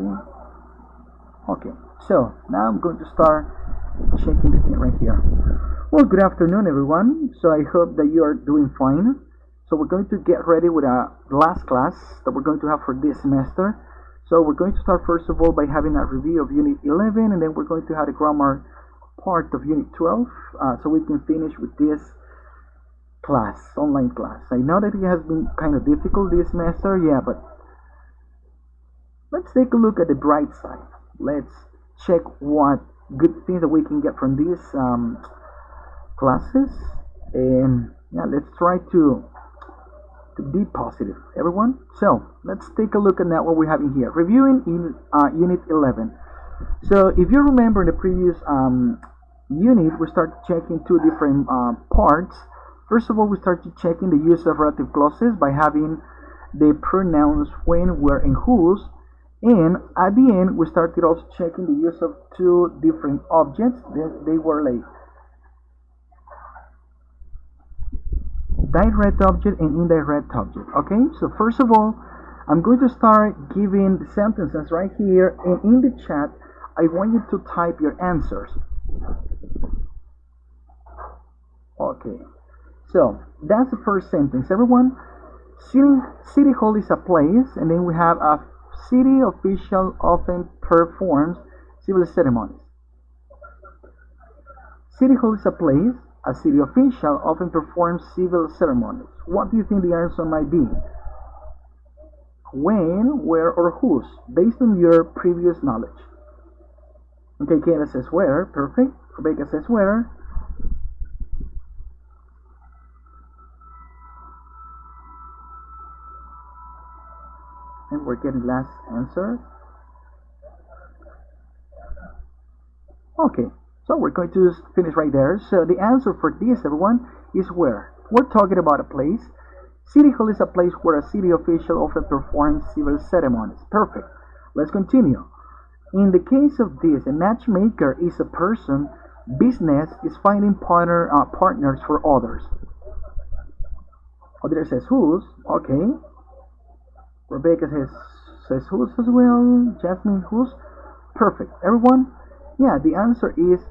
see. Okay, so now I'm going to start checking the thing right here. Well, good afternoon, everyone. So I hope that you are doing fine. So we're going to get ready with our last class that we're going to have for this semester. So we're going to start first of all by having a review of Unit 11, and then we're going to have the grammar part of Unit 12, so we can finish with this class, online class. I know that it has been kind of difficult this semester, yeah, but let's take a look at the bright side. Let's check what good things that we can get from these classes, and yeah, let's try to be positive, everyone. So let's take a look at now what we're having here. Reviewing in Unit 11. So if you remember in the previous unit, we started checking two different parts. First of all, we started checking the use of relative clauses by having the pronouns when, where, and whose. And at the end, we started also checking the use of two different objects. They were like direct object and indirect object. Okay, so first of all, I'm going to start giving the sentences right here, and in the chat I want you to type your answers. Okay, so that's the first sentence, everyone. City hall is a place, and then we have a city official often performs civil ceremonies. City hall is a place. A city official often performs civil ceremonies. What do you think the answer might be? When, where, or whose, based on your previous knowledge. Okay, Kayla says where. Perfect. Rebecca says where. And we're getting last answer. Okay. So we're going to finish right there. So the answer for this, everyone, is where. We're talking about a place. City hall is a place where a city official often performs civil ceremonies. Perfect. Let's continue. In the case of this, a matchmaker is a person. Business is finding partners for others. Odile says whose. Okay. Rebecca says whose as well. Jasmine whose. Perfect. Everyone? Yeah, the answer is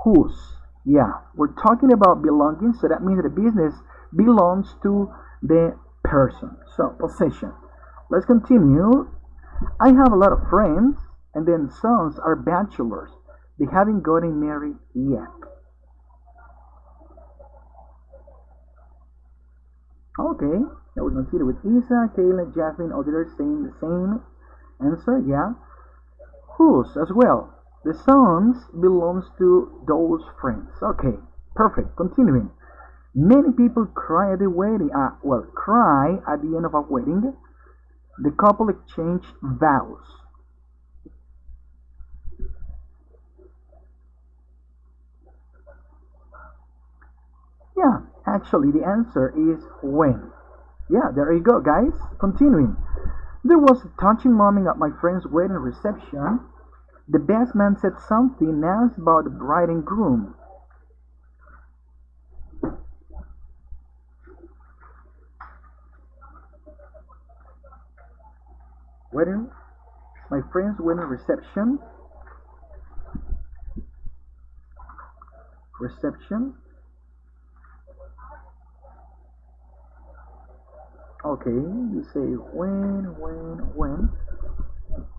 whose. Yeah, we're talking about belonging, so that means the business belongs to the person. So, possession. Let's continue. I have a lot of friends, and then sons are bachelors. They haven't gotten married yet. Okay, now we're continue with Isa, Kayla, Jasmine, Odile saying the same answer. Yeah, whose as well. The sons belongs to those friends. Okay, perfect. Continuing. Many people cry at the wedding. Cry at the end of a wedding. The couple exchange vows. Yeah, actually the answer is when. Yeah, there you go, guys. Continuing. There was a touching moment at my friend's wedding reception. The best man said something nice about the bride and groom. Wedding, my friend's wedding reception. Okay, you say when.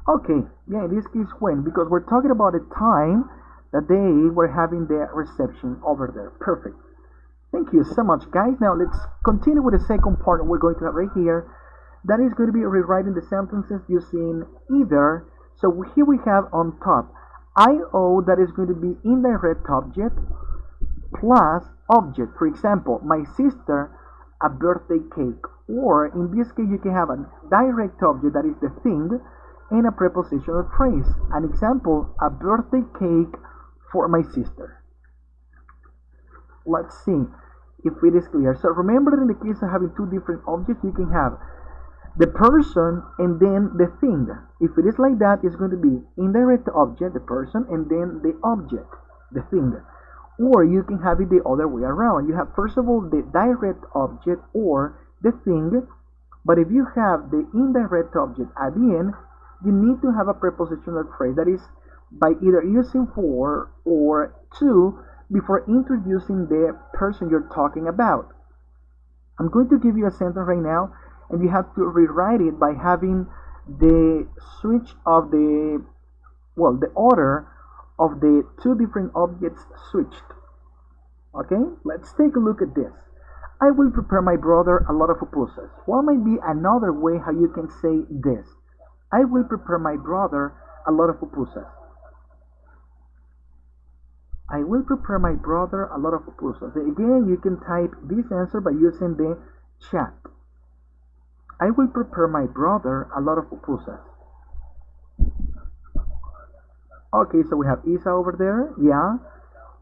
Okay, yeah, in this case when, because we're talking about the time that they were having their reception over there. Perfect. Thank you so much, guys. Now let's continue with the second part we're going to have right here. That is going to be rewriting the sentences using either. So here we have on top IO, that is going to be indirect object plus object. For example, my sister a birthday cake. Or in this case you can have a direct object, that is the thing, and a prepositional phrase. An example, a birthday cake for my sister. Let's see if it is clear. So remember that in the case of having two different objects, you can have the person and then the thing. If it is like that, it's going to be indirect object, the person, and then the object, the thing. Or you can have it the other way around. You have first of all the direct object or the thing, but if you have the indirect object at the end, you need to have a prepositional phrase that is by either using for or to before introducing the person you're talking about. I'm going to give you a sentence right now, and you have to rewrite it by having the switch of the order of the two different objects switched. Okay, let's take a look at this. I will prepare my brother a lot of pupusas. What might be another way how you can say this? I will prepare my brother a lot of pupusas. I will prepare my brother a lot of pupusas. Again, you can type this answer by using the chat. I will prepare my brother a lot of pupusas. Okay, so we have Isa over there. Yeah.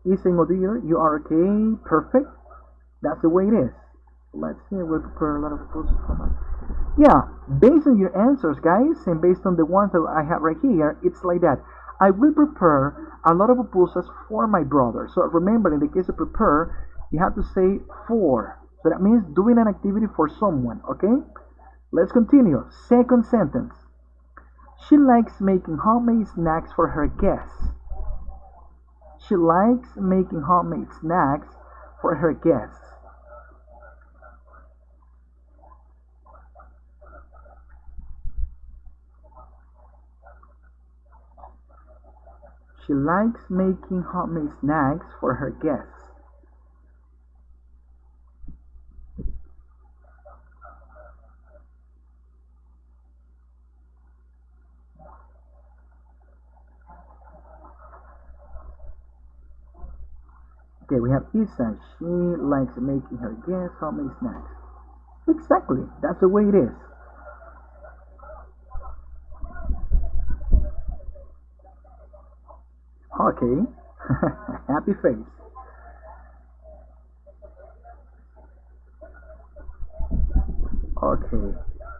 Isa and Odir, you are okay. Perfect. That's the way it is. Let's see. We'll prepare a lot of pupusas for my... Yeah, based on your answers, guys, and based on the ones that I have right here, it's like that. I will prepare a lot of pupusas for my brother. So remember, in the case of prepare, you have to say for. So that means doing an activity for someone, okay? Let's continue. Second sentence. She likes making homemade snacks for her guests. She likes making homemade snacks for her guests. She likes making homemade snacks for her guests. Okay, we have Isa. She likes making her guests homemade snacks. Exactly, that's the way it is. Okay, happy face. Okay,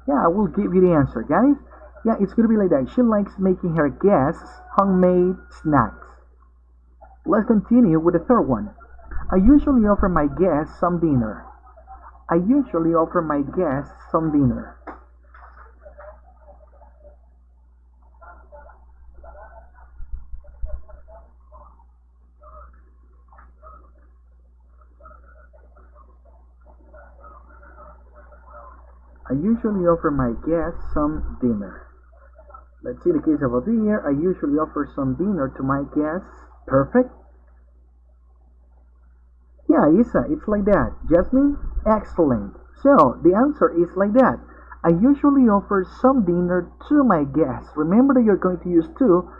yeah, I will give you the answer, guys. Yeah, it's gonna be like that. She likes making her guests homemade snacks. Let's continue with the third one. I usually offer my guests some dinner. I usually offer my guests some dinner. I usually offer my guests some dinner. Let's see the case of over here. I usually offer some dinner to my guests. Perfect. Yeah, Isa, it's like that. Jasmine, excellent. So the answer is like that. I usually offer some dinner to my guests. Remember that you're going to use to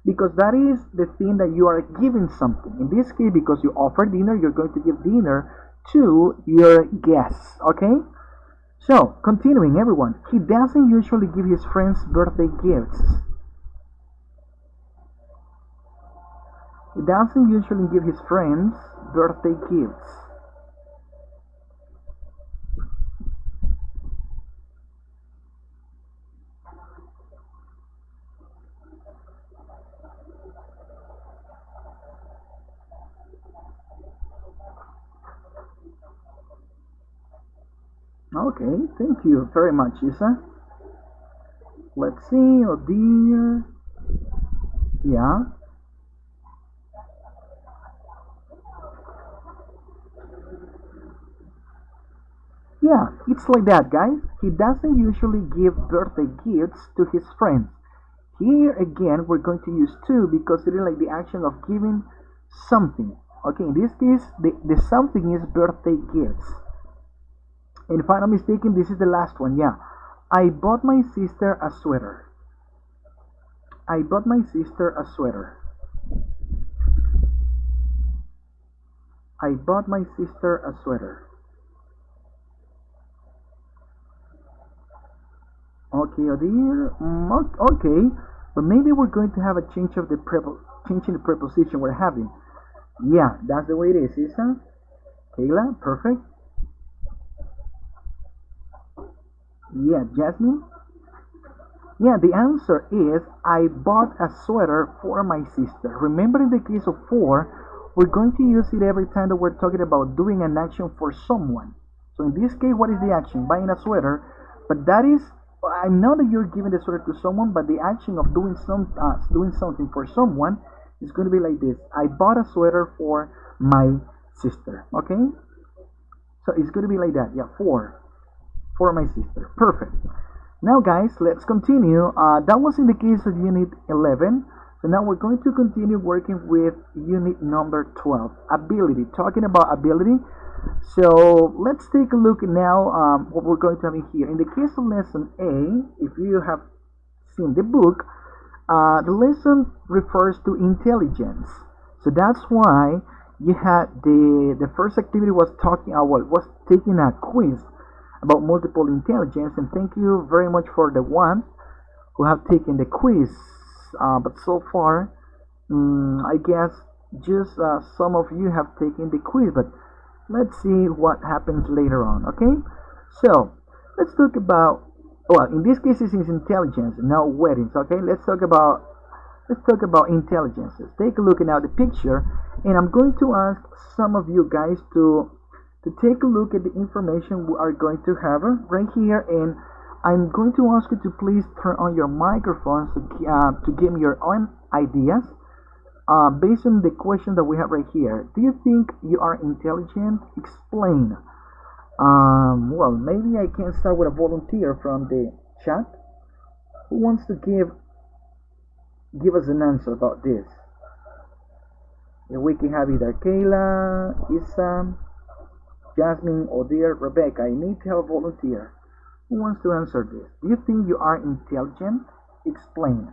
because that is the thing that you are giving something. In this case, because you offer dinner, you're going to give dinner to your guests. Okay? So, continuing, everyone. He doesn't usually give his friends birthday gifts. He doesn't usually give his friends birthday gifts. Okay, thank you very much, Isa. Let's see, oh dear. Yeah. Yeah, it's like that, guys. He doesn't usually give birthday gifts to his friends. Here again, we're going to use to because it is like the action of giving something. Okay, in this case, the something is birthday gifts. And if I'm not mistaken, this is the last one. Yeah. I bought my sister a sweater. I bought my sister a sweater. I bought my sister a sweater. Okay, oh dear. Okay, but maybe we're going to have a change of the change in the preposition we're having. Yeah, that's the way it is, Isa. Kayla, perfect. Yeah, Jasmine. Yeah, the answer is I bought a sweater for my sister. Remember, in the case of for, we're going to use it every time that we're talking about doing an action for someone. So in this case, what is the action? Buying a sweater. But that is I know that you're giving the sweater to someone, but the action of doing something for someone is going to be like this. I bought a sweater for my sister. Okay, so it's going to be like that. Yeah, for my sister. Perfect. Now, guys, let's continue. That was in the case of Unit 11. So now we're going to continue working with Unit number 12, ability. Talking about ability. So let's take a look now what we're going to have in here. In the case of lesson A, if you have seen the book, the lesson refers to intelligence. So that's why you had the first activity was talking was taking a quiz about multiple intelligence, and thank you very much for the one who have taken the quiz. But so far, I guess just some of you have taken the quiz, but let's see what happens later on. Okay, so let's talk about, well, in this case it's intelligence, no weddings. Okay, let's talk about intelligences. Take a look at now the picture, and I'm going to ask some of you guys to take a look at the information we are going to have right here, and I'm going to ask you to please turn on your microphones to give me your own ideas based on the question that we have right here. Do you think you are intelligent? Explain. Well, maybe I can start with a volunteer from the chat. Who wants to give us an answer about this? If we can have either Kayla, Isa, Jasmine, or dear Rebecca. I need to have a volunteer. Who wants to answer this? Do you think you are intelligent? Explain.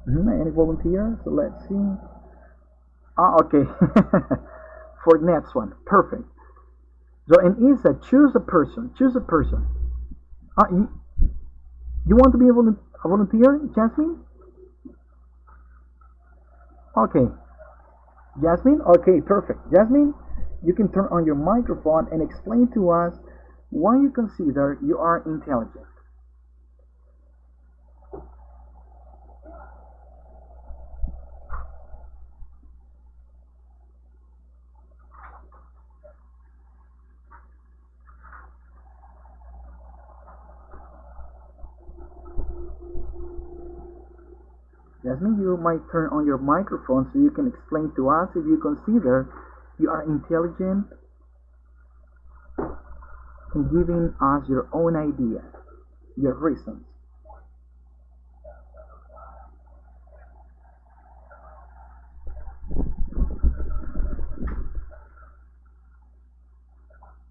Any volunteer? So let's see. Okay. For next one. Perfect. So, and Isa, choose a person. Choose a person. You want to be a volunteer, Jasmine? Okay. Jasmine? Okay, perfect. Jasmine, you can turn on your microphone and explain to us why you consider you are intelligent. Jasmine, you might turn on your microphone so you can explain to us if you consider you are intelligent and giving us your own idea, your reasons.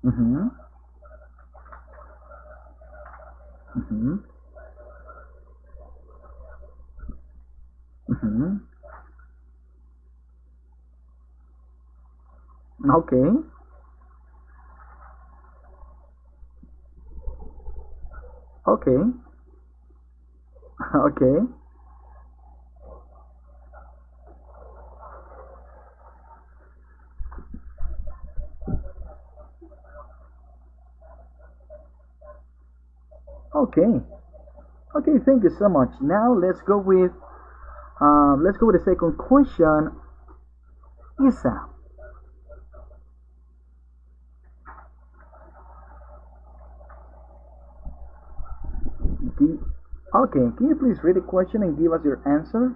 Mm-hmm. Mm-hmm. Mm-hmm. Okay. Okay. Okay. Okay. Okay, thank you so much. Now let's go with the second question. Isa. Okay, can you please read the question and give us your answer?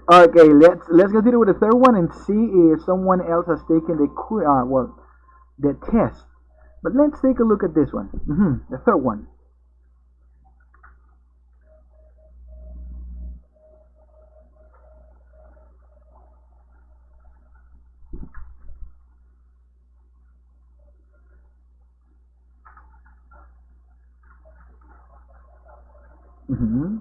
Okay, let's continue with the third one and see if someone else has taken the test. But let's take a look at this one. The third one. Mm-hmm.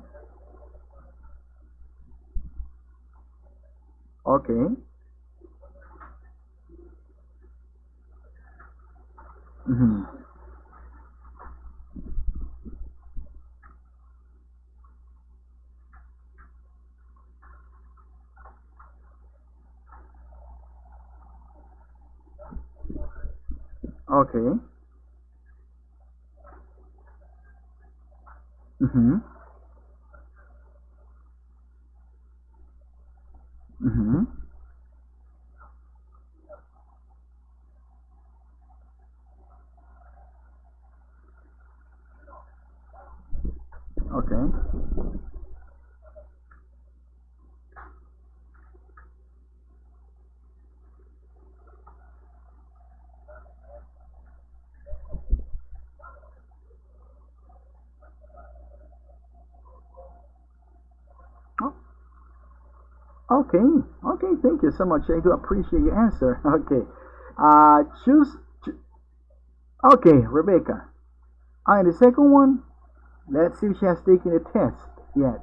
Okay. Mm-hmm. Okay. Mm-hmm. Mm-hmm. Okay. Oh, okay. Okay. Thank you so much. I do appreciate your answer. Okay. Choose. Okay, Rebecca. And the second one. Let's see if she has taken a test yet.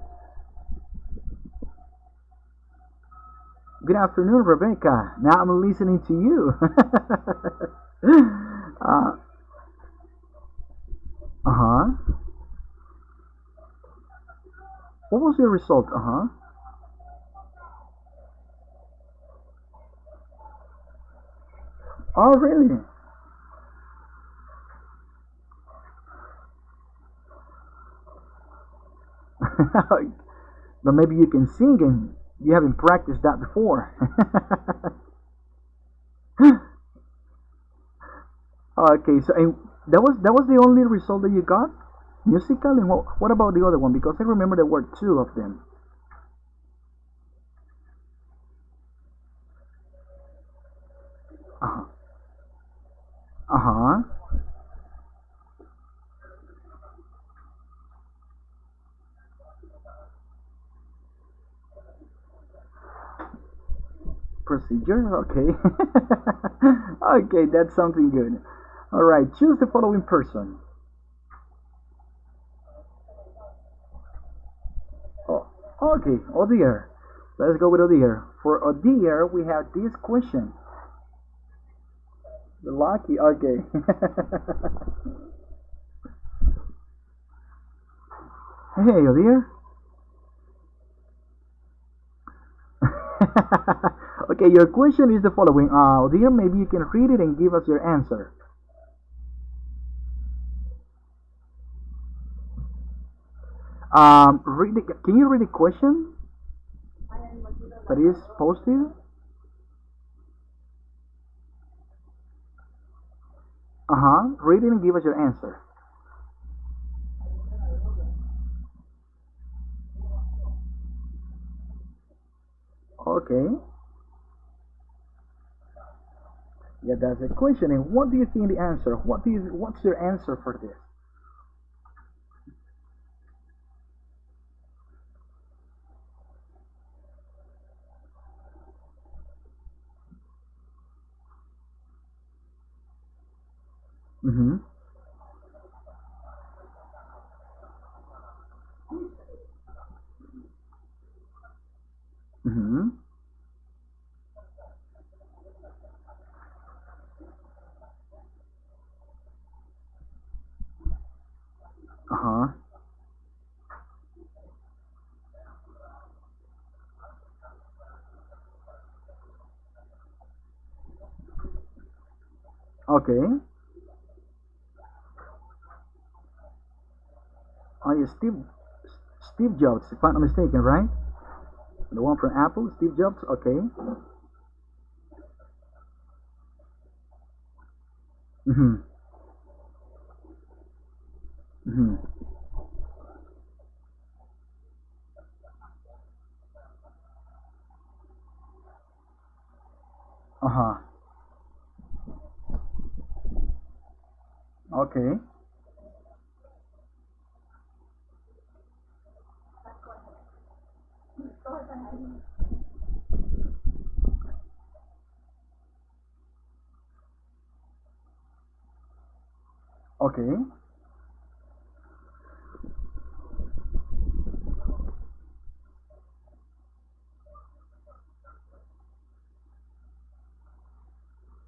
Good afternoon, Rebecca. Now I'm listening to you. uh huh. What was your result? Uh huh. Oh, really? But maybe you can sing and you haven't practiced that before. Okay, so and that was the only result that you got musical, and what about the other one? Because I remember there were two of them. Uh huh. Uh huh. Procedure. Okay. Okay, that's something good. All right, choose the following person. Oh, okay. Oh dear. Let's go with oh dear. For oh dear, we have this question. The lucky. Okay. Hey, oh dear. Okay, your question is the following. Oh dear, maybe you can read it and give us your answer. Can you read the question that is posted? Uh huh. Read it and give us your answer. Okay. Yeah, that's a question. And what do you think the answer? What's your answer for this? Mm-hmm. Mm-hmm. Uh-huh. Okay. Oh, yeah, Steve Jobs, if I'm not mistaken, right? The one from Apple, Steve Jobs. Okay. Mm-hmm. Mm-hmm. Uh-huh. Okay. Okay.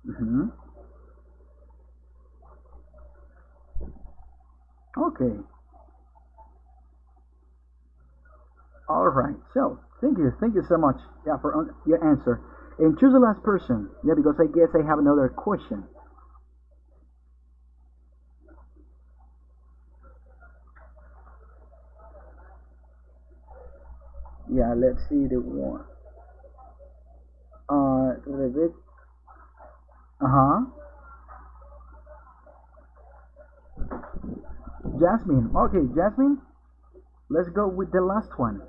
Mm-hmm. Okay. All right. So, thank you. Thank you so much. Yeah, for your answer. And choose the last person. Yeah, because I guess I have another question. Yeah, let's see the one. The big. Uh-huh. Jasmine. Okay, Jasmine. Let's go with the last one.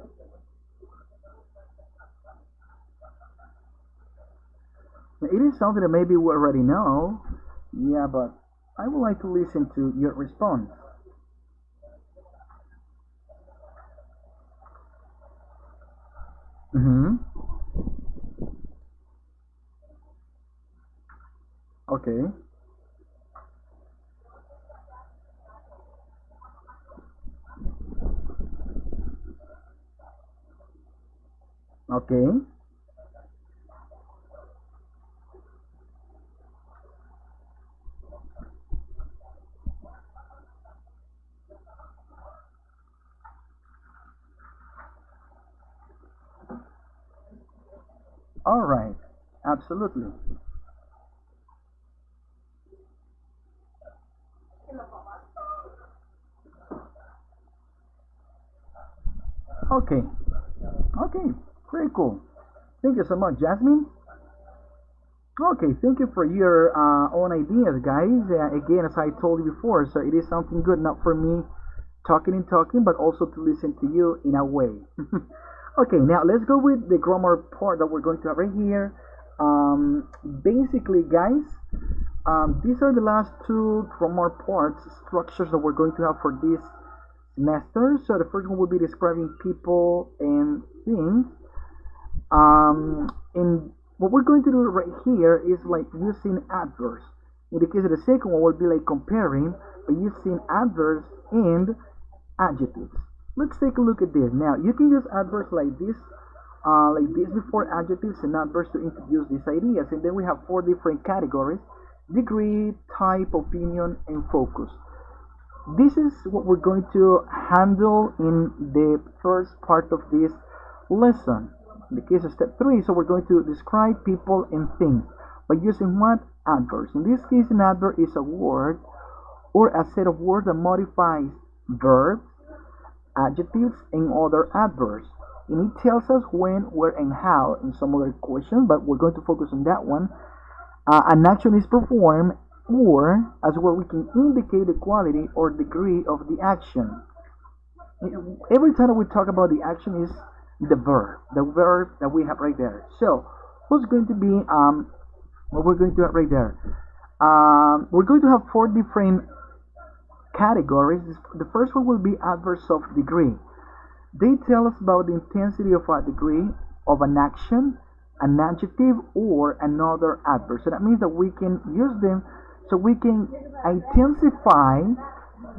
It is something that maybe we already know. Yeah, but I would like to listen to your response. Mm-hmm. Okay. Okay. All right. Absolutely. Okay. Okay. Very cool. Thank you so much, Jasmine. Okay, thank you for your own ideas, guys. Again, as I told you before, so it is something good, not for me talking and talking, but also to listen to you in a way. Okay, now let's go with the grammar part that we're going to have right here. Basically, guys, these are the last two grammar parts, structures that we're going to have for this semester. So the first one will be describing people and things. And what we're going to do right here is like using adverbs. In the case of the second one, will be like comparing by using adverbs and adjectives. Let's take a look at this. Now, you can use adverbs like this before adjectives and adverbs to introduce these ideas. And then we have four different categories: degree, type, opinion, and focus. This is what we're going to handle in the first part of this lesson. In the case of step 3, so we're going to describe people and things by using what? Adverbs. In this case, an adverb is a word or a set of words that modifies verbs, adjectives, and other adverbs. And it tells us when, where, and how in some other questions, but we're going to focus on that one. An action is performed, or as well we can indicate the quality or degree of the action. Every time that we talk about the action is the verb that we have right there. So what's going to be what we're going to have right there? We're going to have four different categories. The first one will be adverbs of degree. They tell us about the intensity of a degree of an action, an adjective, or another adverb. So that means that we can use them so we can intensify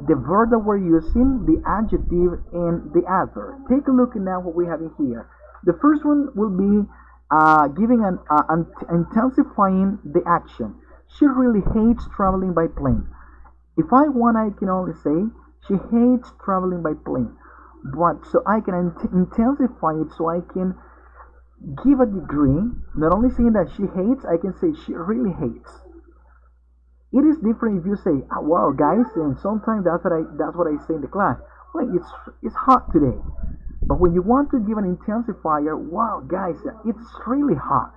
the verb that we're using, the adjective, and the adverb. Take a look at now what we have in here. The first one will be giving intensifying the action. She really hates traveling by plane. If I want, I can only say she hates traveling by plane. But so I can intensify it, so I can give a degree. Not only saying that she hates, I can say she really hates. It is different if you say, oh, "Wow, guys," and sometimes that's what I say in the class. Well, it's hot today. But when you want to give an intensifier, "Wow, guys, it's really hot."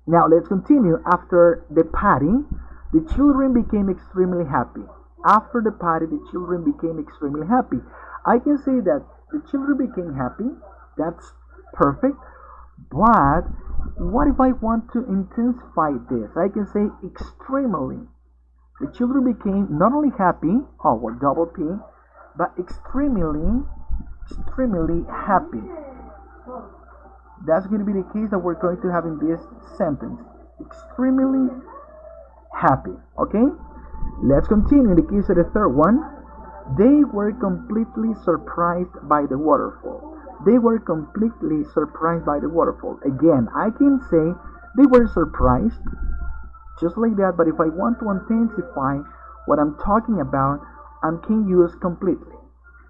Now let's continue. After the party, the children became extremely happy. After the party, the children became extremely happy. I can say that the children became happy. That's perfect. But what if I want to intensify this? I can say extremely. The children became not only happy, oh, well, double P, but extremely happy. That's going to be the case that we're going to have in this sentence. Extremely happy. Okay? Let's continue. In the case of the third one, they were completely surprised by the waterfall. They were completely surprised by the waterfall. Again, I can say they were surprised, just like that, but if I want to intensify what I'm talking about, I can use completely.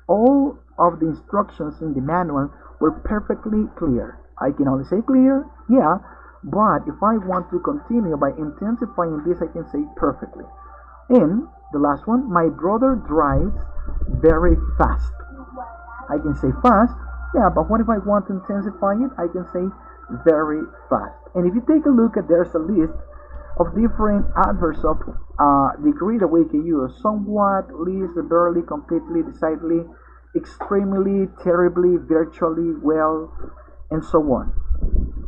All of the instructions in the manual were perfectly clear. I can only say clear, yeah, but if I want to continue by intensifying this, I can say perfectly. And the last one, my brother drives very fast. I can say fast. Yeah, but what if I want to intensify it? I can say very fast. And if you take a look at, there's a list of different adverbs of degree that we can use: somewhat, least, barely, completely, decidedly, extremely, terribly, virtually, well, and so on.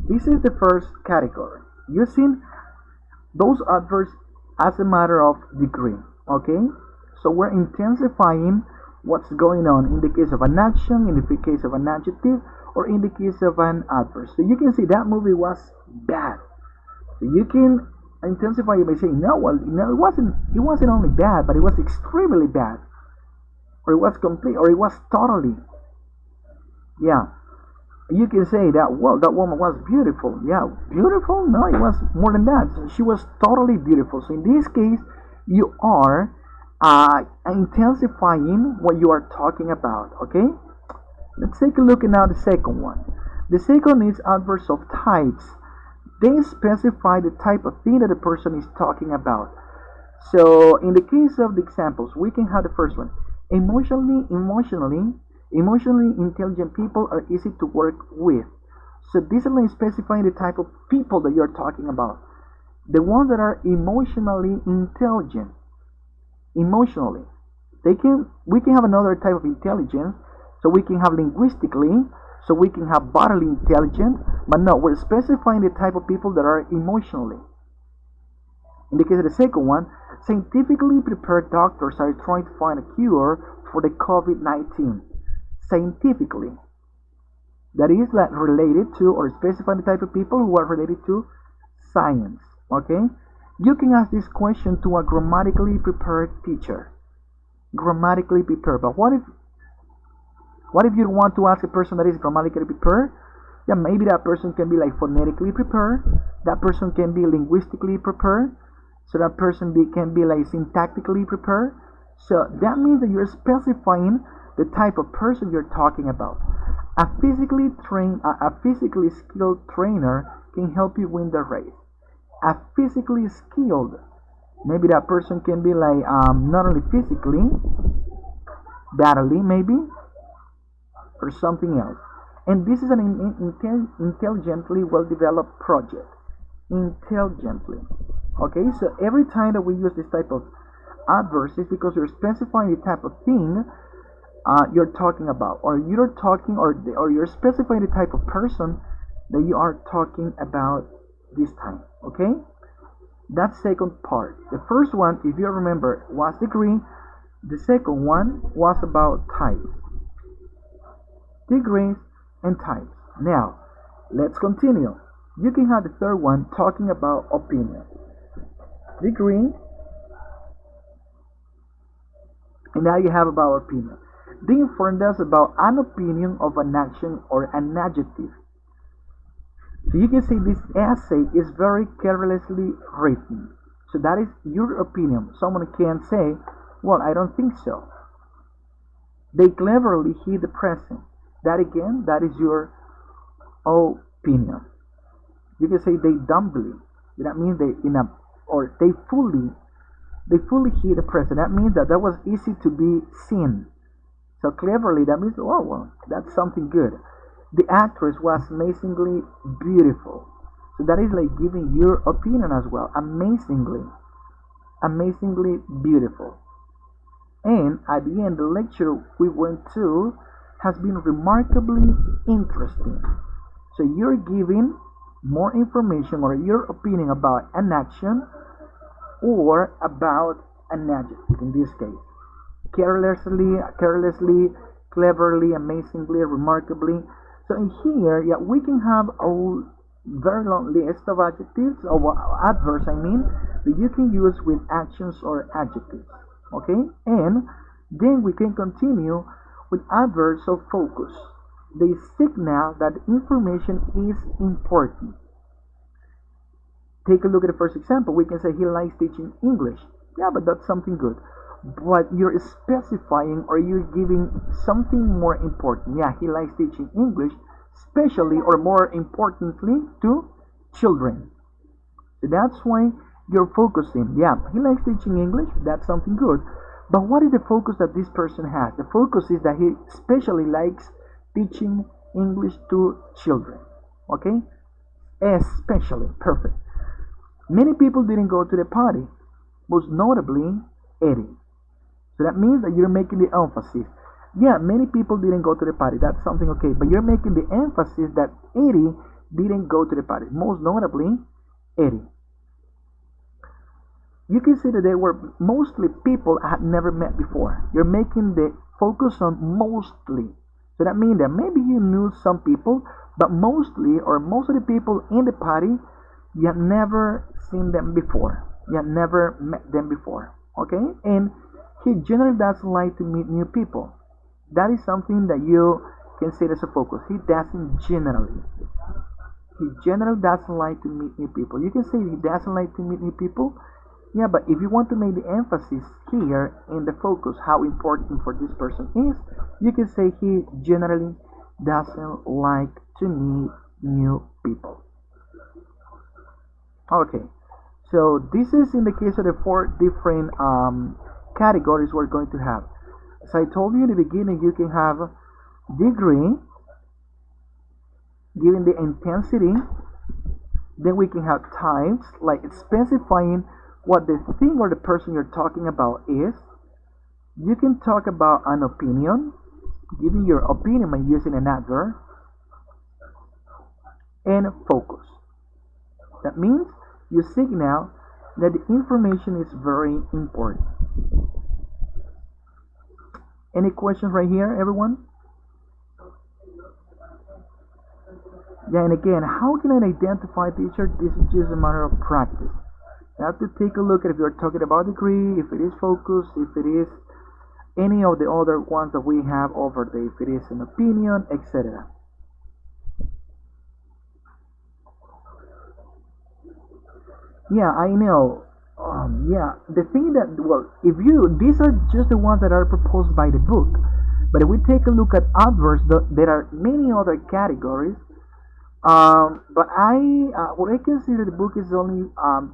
This is the first category, using those adverbs as a matter of degree. Okay, so we're intensifying what's going on in the case of an action, in the case of an adjective, or in the case of an adverb. So you can see that movie was bad. So you can intensify it by saying, no, well, no, it wasn't only bad, but it was extremely bad, or it was complete, or it was totally. Yeah, you can say that, well, that woman was beautiful. Yeah, beautiful? No, it was more than that. She was totally beautiful. So in this case, you are intensifying what you are talking about. Okay, let's take a look at now the second one. The second is adverbs of types. They specify the type of thing that the person is talking about. So in the case of the examples, we can have the first one: emotionally intelligent people are easy to work with. So this is specifying the type of people that you're talking about. The ones that are emotionally intelligent. Emotionally. We can have another type of intelligence. So we can have linguistically. So we can have bodily intelligence. But no, we're specifying the type of people that are emotionally. In the case of the second one, scientifically prepared doctors are trying to find a cure for the COVID-19. Scientifically. That is like related to, or specifying the type of people who are related to science. Okay? You can ask this question to a grammatically prepared teacher. Grammatically prepared. But what if you want to ask a person that is grammatically prepared? Yeah, maybe that person can be like phonetically prepared. That person can be linguistically prepared. So that person can be like syntactically prepared. So that means that you're specifying the type of person you're talking about. A physically skilled trainer can help you win the race. A physically skilled, maybe that person can be like not only physically, badly maybe, or something else. And this is an intelligently well-developed project. Intelligently. Okay, so every time that we use this type of adverbs, it's because you're specifying the type of thing you're talking about, or you're talking, or you're specifying the type of person that you are talking about this time. Okay, that's second part. The first one, if you remember, was degree. The second one was about types, degrees and types. Now let's continue. You can have the third one talking about opinion, degree, and now you have about opinion. They informed us about an opinion of an action or an adjective. So you can say this essay is very carelessly written. So that is your opinion. Someone can say, well, I don't think so. They cleverly hid the present. That again, that is your opinion. You can say they dumbly. That means they fully hid the present. That means that was easy to be seen. So cleverly, that means, oh, well, that's something good. The actress was amazingly beautiful. So that is like giving your opinion as well. Amazingly beautiful. And at the end, the lecture we went to has been remarkably interesting. So you're giving more information or your opinion about an action or about an adjective in this case. Carelessly, cleverly, amazingly, remarkably. So in here, yeah, we can have a very long list of adjectives, or adverbs, that you can use with actions or adjectives. Okay? And then we can continue with adverbs of focus. They signal that information is important. Take a look at the first example. We can say he likes teaching English. Yeah, but that's something good. But you're specifying, or you're giving something more important. Yeah, he likes teaching English, especially or more importantly to children. So that's why you're focusing. Yeah, he likes teaching English. That's something good. But what is the focus that this person has? The focus is that he especially likes teaching English to children. Okay? Especially. Perfect. Many people didn't go to the party, most notably Eddie. So that means that you're making the emphasis. Yeah, many people didn't go to the party. That's something okay. But you're making the emphasis that Eddie didn't go to the party. Most notably, Eddie. You can see that they were mostly people I had never met before. You're making the focus on mostly. So that means that maybe you knew some people, but mostly or most of the people in the party, you have never seen them before. You have never met them before. Okay? And he generally doesn't like to meet new people. That is something that you can say as a focus. He doesn't generally. He generally doesn't like to meet new people. You can say he doesn't like to meet new people. Yeah, but if you want to make the emphasis here in the focus, how important for this person is, you can say he generally doesn't like to meet new people. Okay, so this is in the case of the four different categories we're going to have. As I told you in the beginning, you can have degree, given the intensity. Then we can have types, like specifying what the thing or the person you're talking about is. You can talk about an opinion, giving your opinion by using an adverb, and focus. That means you signal that the information is very important. Any questions right here, everyone? Yeah, and again, how can I identify teacher? This is just a matter of practice. You have to take a look at if you're talking about degree, if it is focus, if it is any of the other ones that we have over there, if it is an opinion, etc. Yeah, I know. Yeah, the thing that, well, if you, these are just the ones that are proposed by the book. But if we take a look at adverbs, there are many other categories. But what I can see that the book is only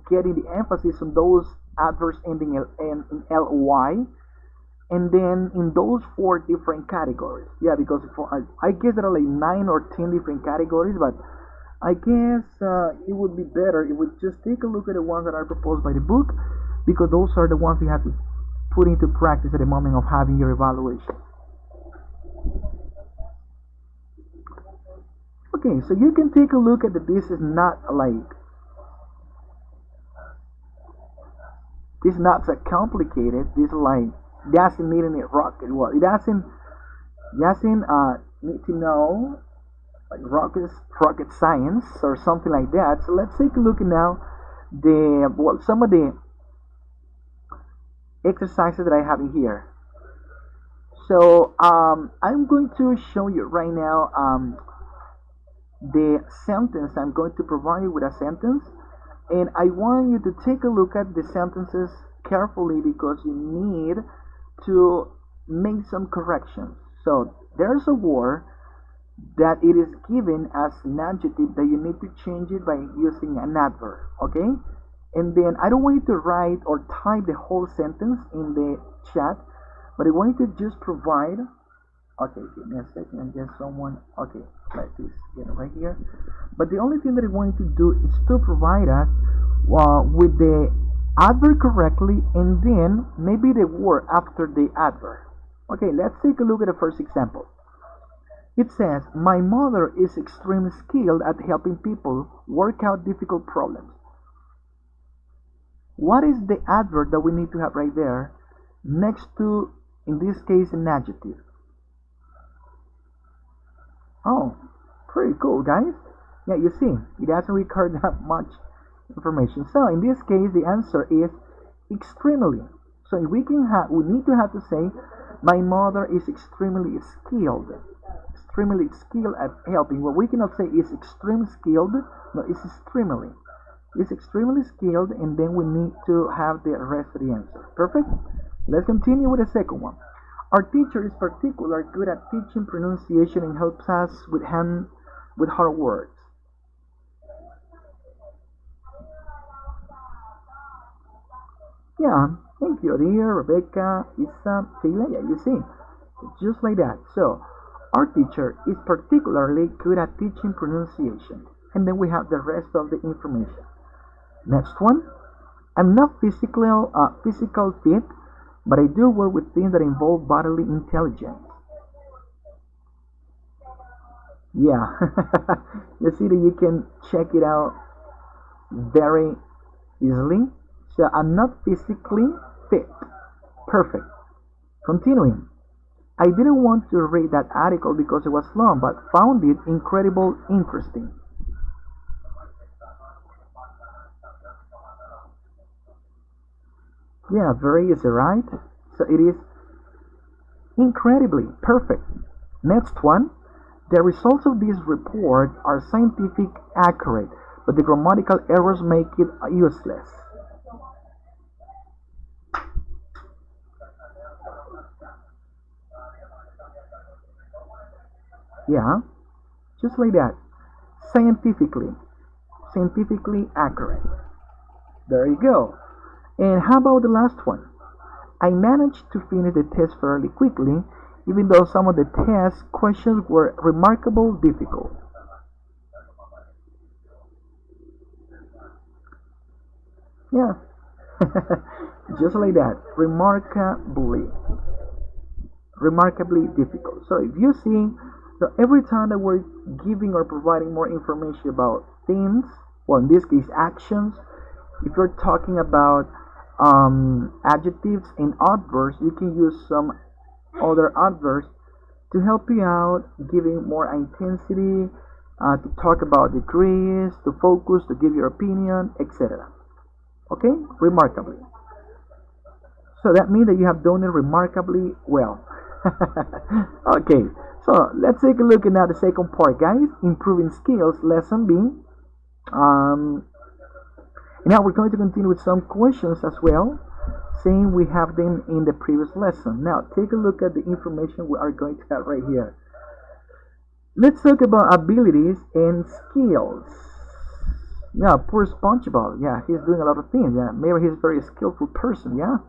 getting the emphasis on those adverbs ending in ly, and then in those four different categories. Yeah, because I guess there are like 9 or 10 different categories, but I guess it would be better if we just take a look at the ones that are proposed by the book, because those are the ones you have to put into practice at the moment of having your evaluation. Okay, so you can take a look at that. This is not like, this is not so complicated. This is like, doesn't need any rocket. Well, it doesn't need to know like rocket science or something like that. So let's take a look now some of the exercises that I have in here. So I'm going to show you right now the sentence. I'm going to provide you with a sentence, and I want you to take a look at the sentences carefully because you need to make some corrections. So there's a word that it is given as an adjective that you need to change it by using an adverb, okay? And then I don't want you to write or type the whole sentence in the chat, but I want you to just provide. Okay, give me a second and get someone. Okay, like this, get it right here. But the only thing that I want you to do is to provide us with the adverb correctly, and then maybe the word after the adverb. Okay, let's take a look at the first example. It says, my mother is extremely skilled at helping people work out difficult problems. What is the adverb that we need to have right there next to, in this case, an adjective? Oh, pretty cool, guys. Yeah, you see, it doesn't require that much information. So in this case, the answer is extremely. So we need to have to say, my mother is extremely skilled. Extremely skilled at helping. What we cannot say is extreme skilled. No, it's extremely. It's extremely skilled, and then we need to have the rest of the answer. Perfect? Let's continue with the second one. Our teacher is particularly good at teaching pronunciation and helps us with hard words. Yeah, thank you, dear Rebecca, Isa, Taylor. Yeah, you see, just like that. So, our teacher is particularly good at teaching pronunciation. And then we have the rest of the information. Next one. I'm not physical fit, but I do well with things that involve bodily intelligence. Yeah, you see that you can check it out very easily. So I'm not physically fit. Perfect. Continuing. I didn't want to read that article because it was long, but found it incredibly interesting. Yeah, very easy, right? So it is incredibly perfect. Next one. The results of this report are scientific accurate, but the grammatical errors make it useless. Yeah, just like that. Scientifically, scientifically accurate. There you go. And how about the last one? I managed to finish the test fairly quickly, even though some of the test questions were remarkably difficult. Yeah, just like that. Remarkably difficult. So if you see, so every time that we're giving or providing more information about things, well, in this case, actions, if you're talking about adjectives and adverbs, you can use some other adverbs to help you out, giving more intensity, to talk about degrees, to focus, to give your opinion, etc. Okay, remarkably. So that means that you have done it remarkably well. Okay, so let's take a look at now the second part, guys. Improving skills, lesson B. Um, Now we're going to continue with some questions as well, saying we have them in the previous lesson. Now take a look at the information we are going to have right here. Let's talk about abilities and skills. Yeah, poor SpongeBob. Yeah, he's doing a lot of things. Yeah, maybe he's a very skillful person. Yeah.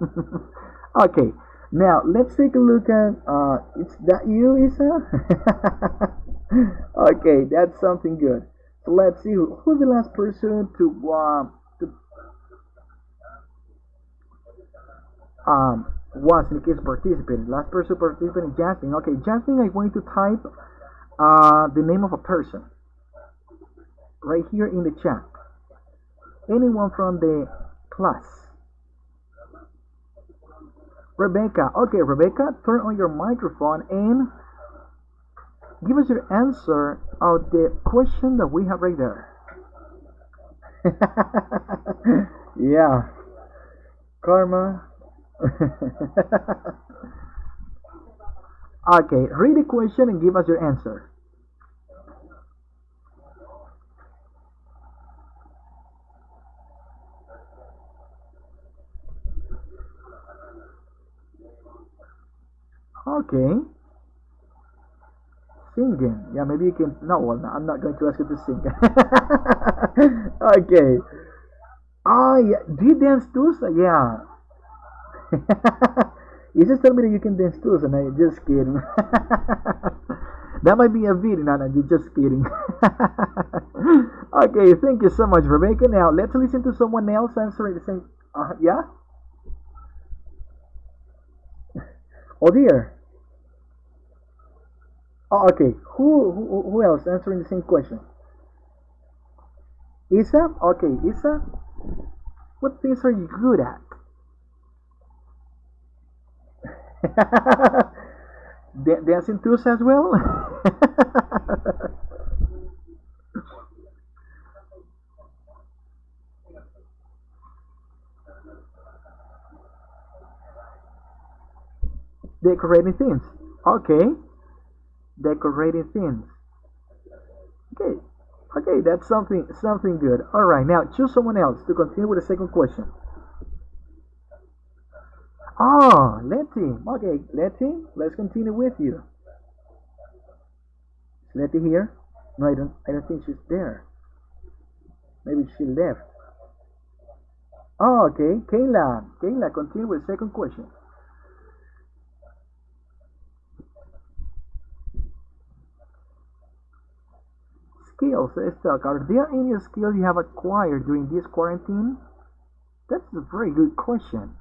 Okay. Now let's take a look at. It's that you, Isa? Okay, that's something good. So let's see who's the last person to was in the case of participating. Last person participating, Jasmine. Okay, Jasmine, I'm going to type the name of a person right here in the chat. Anyone from the class? Rebecca. Okay, Rebecca, turn on your microphone and give us your answer of the question that we have right there. Yeah, Karma. Okay, read the question and give us your answer. Okay, singing. Yeah, maybe you can. No, well, I'm not going to ask you to sing. Okay. Oh, yeah. Do you dance too? So, yeah. You just tell me that you can dance too, so now you're just kidding. That might be a video, no, no, you're just kidding. Okay, thank you so much, Rebecca. Now let's listen to someone else answering the same. Yeah. Oh dear. Oh, okay. Who else answering the same question? Isa. Okay, Isa. What things are you good at? Dancing too as well. Decorating things. Okay, decorating things. Okay, okay, that's something good. All right, now choose someone else to continue with the second question. Oh, Letty. Okay, Letty, let's continue with you. Is Letty here? No, I don't think she's there. Maybe she left. Oh, okay. Kayla. Kayla, continue with second question. Skills. Let's talk. Are there any skills you have acquired during this quarantine? That's a very good question.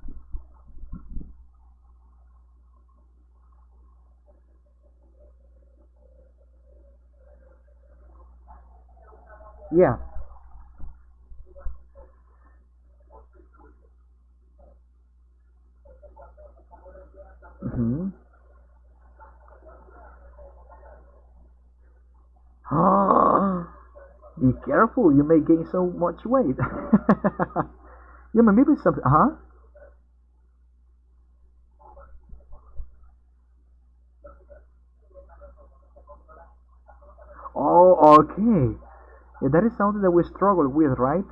Yeah. Mm-hmm. Be careful, you may gain so much weight. Yeah, but maybe something. Huh? Oh, okay. Yeah, that is something that we struggle with, right?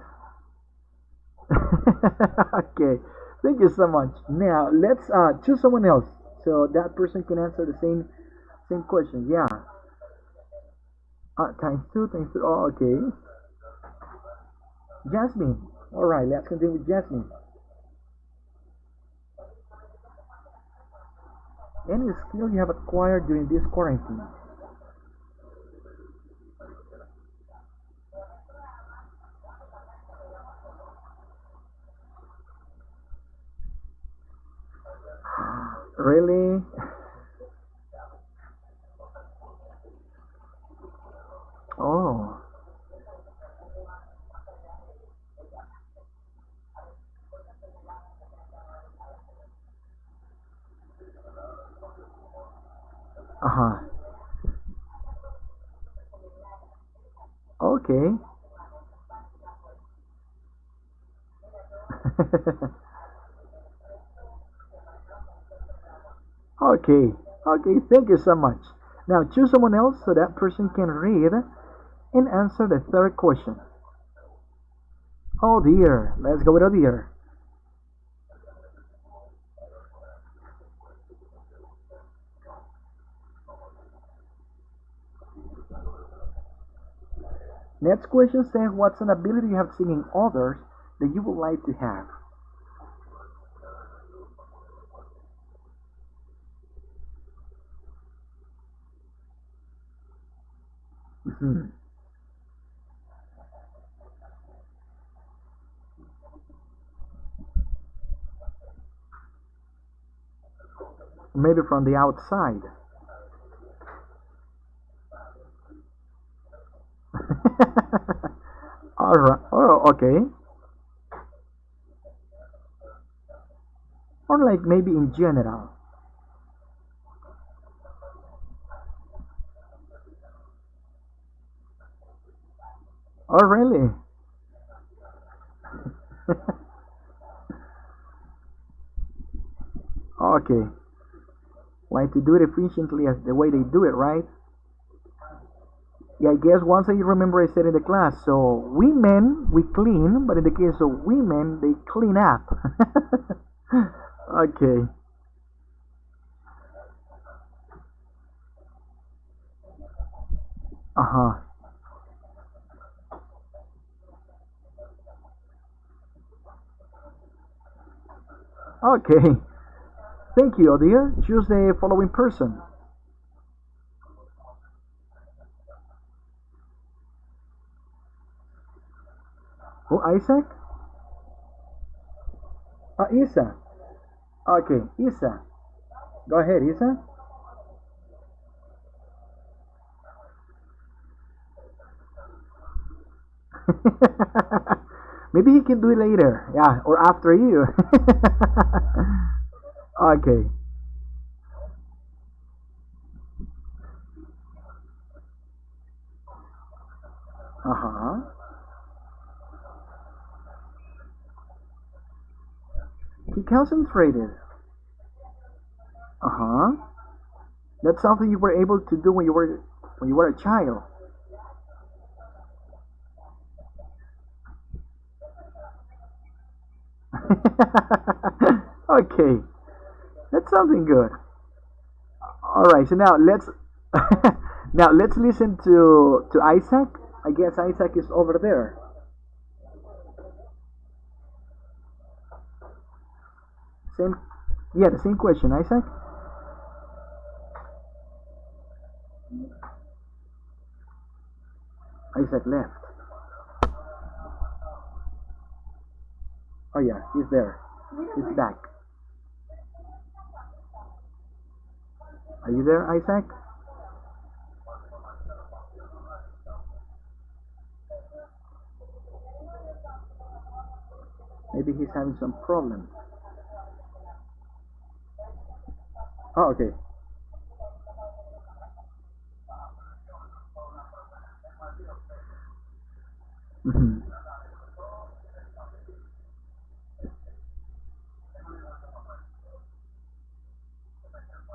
Okay. Thank you so much. Now let's choose someone else so that person can answer the same question. Yeah. Times two, times two. Oh, okay. Jasmine. All right. Let's continue with Jasmine. Any skill you have acquired during this quarantine? Really? Oh. Uh huh. Okay. Okay. Okay. Thank you so much. Now choose someone else so that person can read and answer the third question. Oh dear. Let's go with oh dear. Next question says, what's an ability you have seen in others that you would like to have? Mhm. Maybe from the outside. All right. Oh, okay. Or like maybe in general. Oh, really? Okay. Like to do it efficiently as the way they do it, right? Yeah, I guess once I remember I said in the class, so women, we clean, but in the case of women, they clean up. Okay. Uh huh. Okay. Thank you, dear. Choose the following person. Oh, Isaac? Isa. Okay, Isa. Go ahead, Isa. Maybe he can do it later. Yeah, or after you. Okay. Uh huh. He concentrated. Uh huh. That's something you were able to do when you were a child. Okay, that's something good. All right, so now let's now let's listen to Isaac. I guess Isaac is over there. Same, yeah, the same question, Isaac. Isaac left. Oh yeah, he's there. He's back. Are you there, Isaac? Maybe he's having some problems. Oh, okay. Mhm.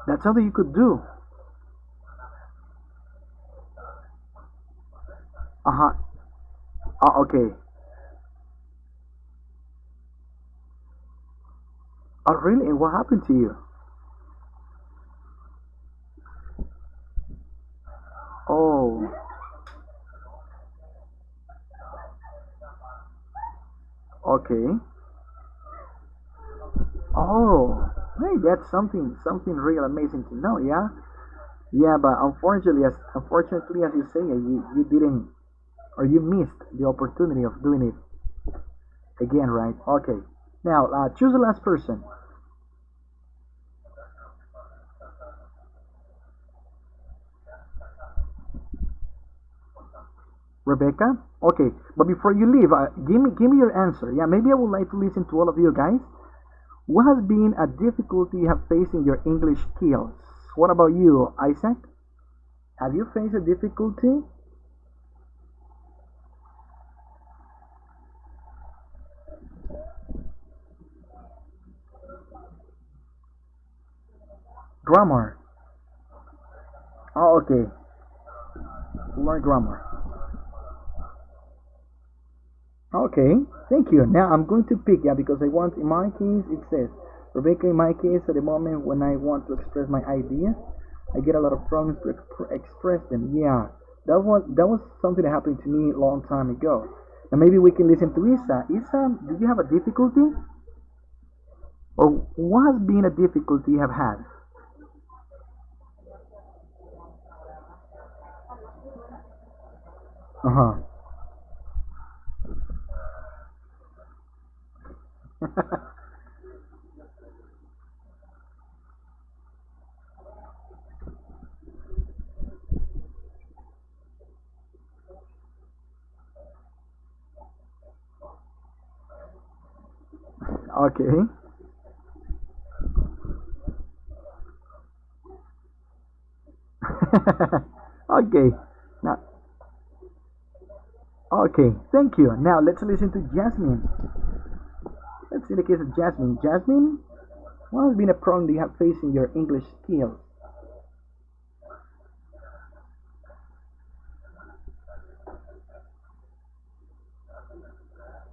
That's something you could do. Uh-huh. Oh, okay. Oh, really? And what happened to you? Oh, okay. Oh, hey, that's something real amazing to know, yeah? Yeah, but unfortunately, as you say, you didn't, or you missed the opportunity of doing it again, right? Okay. Now, choose the last person. Rebecca? Okay, but before you leave, give me your answer. Yeah, maybe I would like to listen to all of you guys. What has been a difficulty you have faced in your English skills? What about you, Isaac? Have you faced a difficulty? Grammar. Oh, okay. Learn grammar. Okay, thank you. Now I'm going to pick, yeah, because I want, in my case, it says, Rebecca, in my case, at the moment when I want to express my ideas, I get a lot of problems to express them. Yeah, that was something that happened to me a long time ago. Now maybe we can listen to Isa. Isa, do you have a difficulty? Or what has been a difficulty you have had? Uh huh. Okay. Okay. Now, okay. Thank you. Now let's listen to Jasmine. Let's see the case of Jasmine. Jasmine, what has been a problem you have faced in your English skills?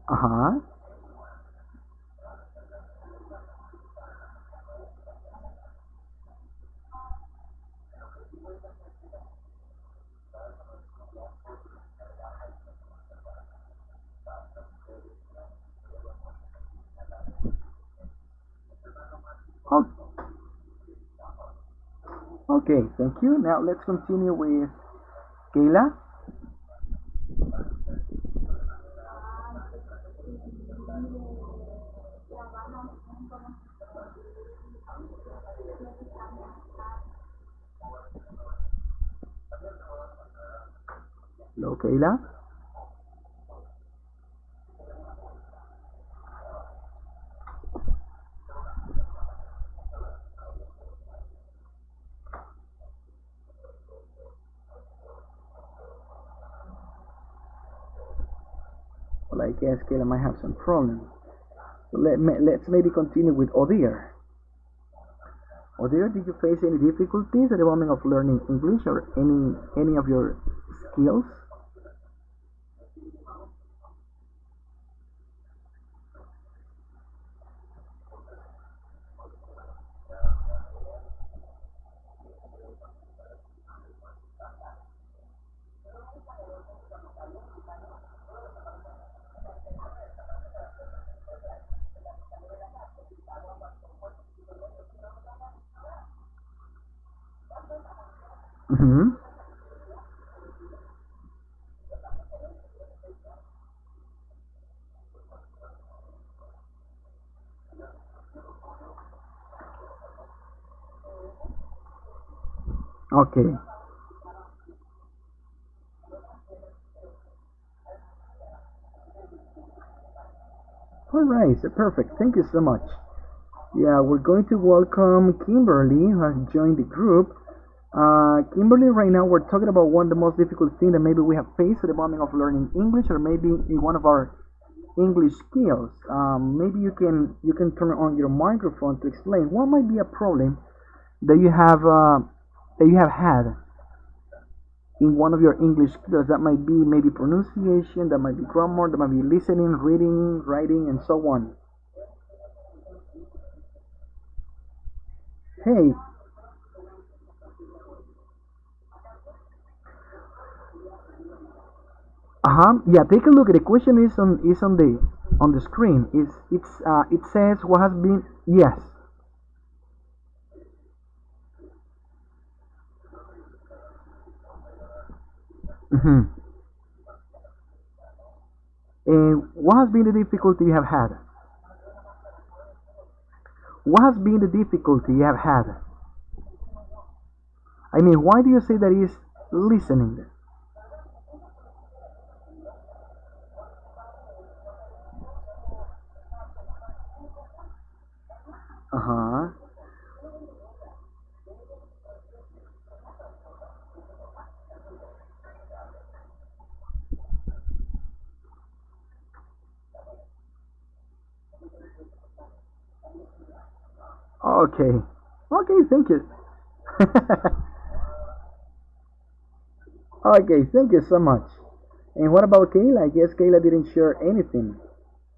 Uh huh. Oh, okay. Thank you. Now let's continue with Kayla. Hello, Kayla. Well, I guess Kayla might have some problems. So let's maybe continue with Odir. Odir, did you face any difficulties at the moment of learning English or any of your skills? Mm-hmm. Okay. All right. So perfect. Thank you so much. Yeah, we're going to welcome Kimberly, who has joined the group. Kimberly, right now we're talking about one of the most difficult things that maybe we have faced at the moment of learning English, or maybe in one of our English skills. Maybe you can turn on your microphone to explain what might be a problem that you have had in one of your English skills. That might be maybe pronunciation, that might be grammar, that might be listening, reading, writing, and so on. Hey, yeah, take a look. The question is on the screen. It says what has been, yes. Mm-hmm. And what has been the difficulty you have had? What has been the difficulty you have had? I mean, why do you say that is listening? Uh huh. Okay. Okay, thank you. Okay, thank you so much. And what about Kayla? I guess Kayla didn't share anything.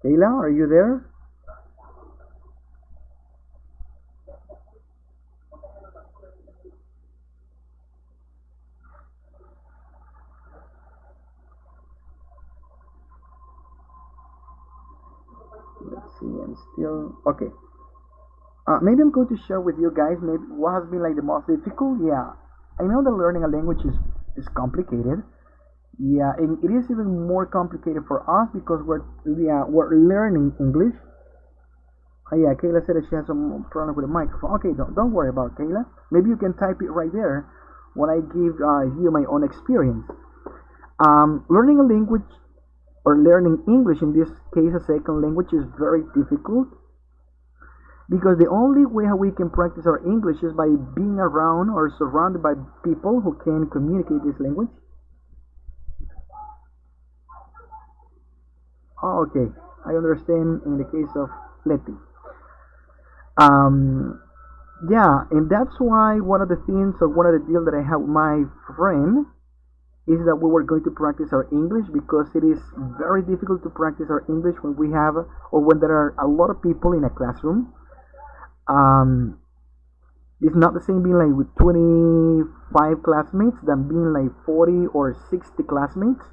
Kayla, are you there? Let's see, I'm still okay. Maybe I'm going to share with you guys maybe what has been like the most difficult. Yeah, I know that learning a language is complicated. Yeah, and it is even more complicated for us because we're learning English. Yeah, Kayla said that she has some problem with the microphone. Okay, don't worry about it, Kayla. Maybe you can type it right there when I give you my own experience. Learning a language or learning English in this case, a second language, is very difficult because the only way how we can practice our English is by being around or surrounded by people who can communicate this language. Oh, okay, I understand in the case of Letty. Um, yeah, and that's why one of the things or one of the deals that I have with my friend is that we were going to practice our English because it is very difficult to practice our English when we have or when there are a lot of people in a classroom. Um, it's not the same being like with 25 classmates than being like 40 or 60 classmates.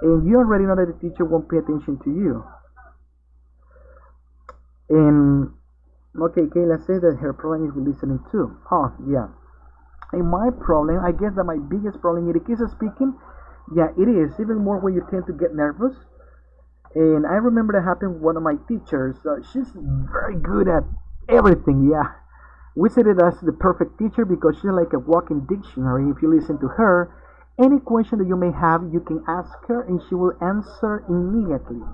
And you already know that the teacher won't pay attention to you. And okay, Kayla says that her problem is with listening too. Oh, yeah. And my problem, I guess that my biggest problem in the case of speaking, yeah, it is even more when you tend to get nervous. And I remember that happened with one of my teachers. She's very good at everything. Yeah, we said it as the perfect teacher because she's like a walking dictionary. If you listen to her, any question that you may have, you can ask her, and she will answer immediately.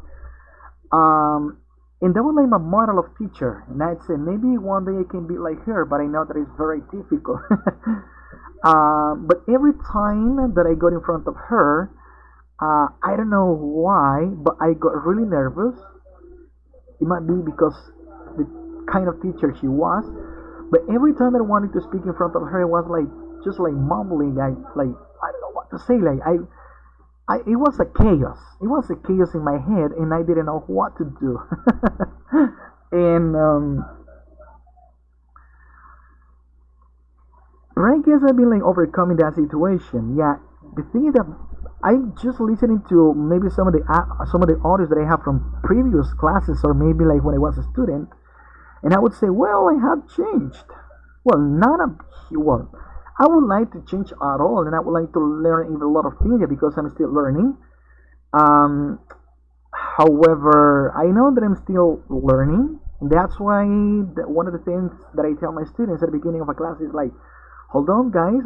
And that was like my model of teacher. And I'd say maybe one day I can be like her, but I know that it's very difficult. But every time that I got in front of her, I don't know why, but I got really nervous. It might be because the kind of teacher she was. But every time that I wanted to speak in front of her, it was like just like mumbling. I don't know what to say. It was a chaos. It was a chaos in my head, and I didn't know what to do. And but I guess I've been like overcoming that situation. Yeah, the thing is that I'm just listening to maybe some of the audios that I have from previous classes, or maybe like when I was a student, and I would say, well, I have changed. Well, not a well. I would like to change at all, and I would like to learn even a lot of things because I'm still learning. Um, However, I know that I'm still learning. That's why one of the things that I tell my students at the beginning of a class is like, hold on, guys,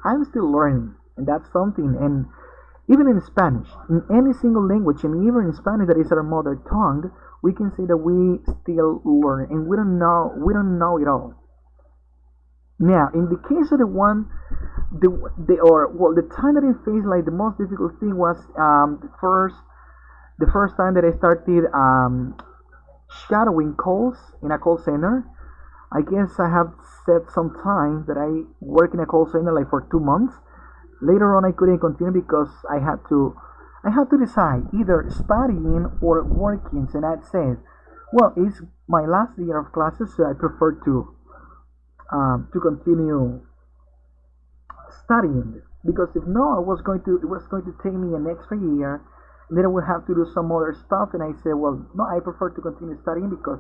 I'm still learning, and that's something. And even in Spanish, in any single language, and even in Spanish that is our mother tongue, we can say that we still learn, and we don't know it all. Now, in the case of the one, the time that I faced like the most difficult thing was the first time that I started shadowing calls in a call center. I guess I have said some time that I work in a call center like for 2 months. Later on, I couldn't continue because I had to decide either studying or working. And I said, well, it's my last year of classes, so I prefer to continue studying because if no, it was going to take me an extra year, and then I would have to do some other stuff. And I said, well, no, I prefer to continue studying because,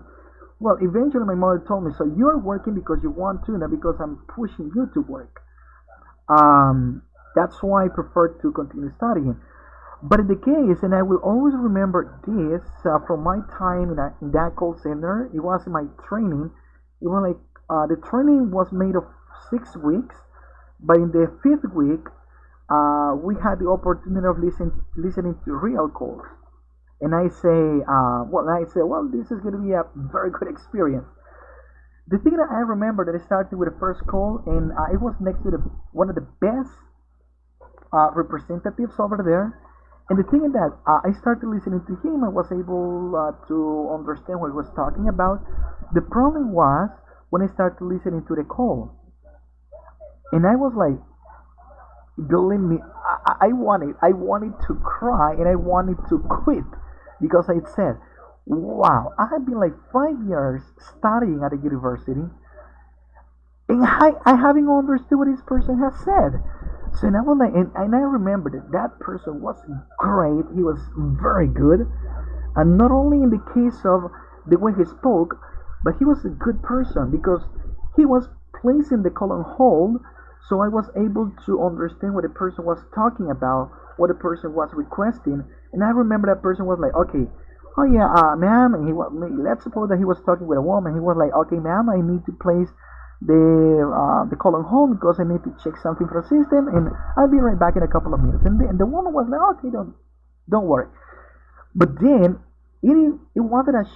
well, eventually my mother told me, so you're working because you want to, not because I'm pushing you to work. That's why I prefer to continue studying. But in the case, and I will always remember this from my time in that call center, it was in my training. It was like the training was made of 6 weeks, but in the fifth week, we had the opportunity of listening to real calls. And I say, well, this is going to be a very good experience. The thing that I remember that I started with the first call, and it was next to one of the best representatives over there. And the thing is that I started listening to him. I was able to understand what he was talking about. The problem was when I started listening to the call, and I was like, believe me, I wanted to cry and I wanted to quit because I said, wow, I have been like 5 years studying at a university, and I haven't understood what this person has said. So and I was like, and I remember that person was great. He was very good, and not only in the case of the way he spoke, but he was a good person because he was placing the call on hold, so I was able to understand what the person was talking about, what the person was requesting. And I remember that person was like, okay, oh yeah, ma'am, and let's suppose that he was talking with a woman. He was like, okay, ma'am, I need to place the call on hold because I need to check something for the system, and I'll be right back in a couple of minutes. And the woman was like, okay, don't worry. But then it wasn't that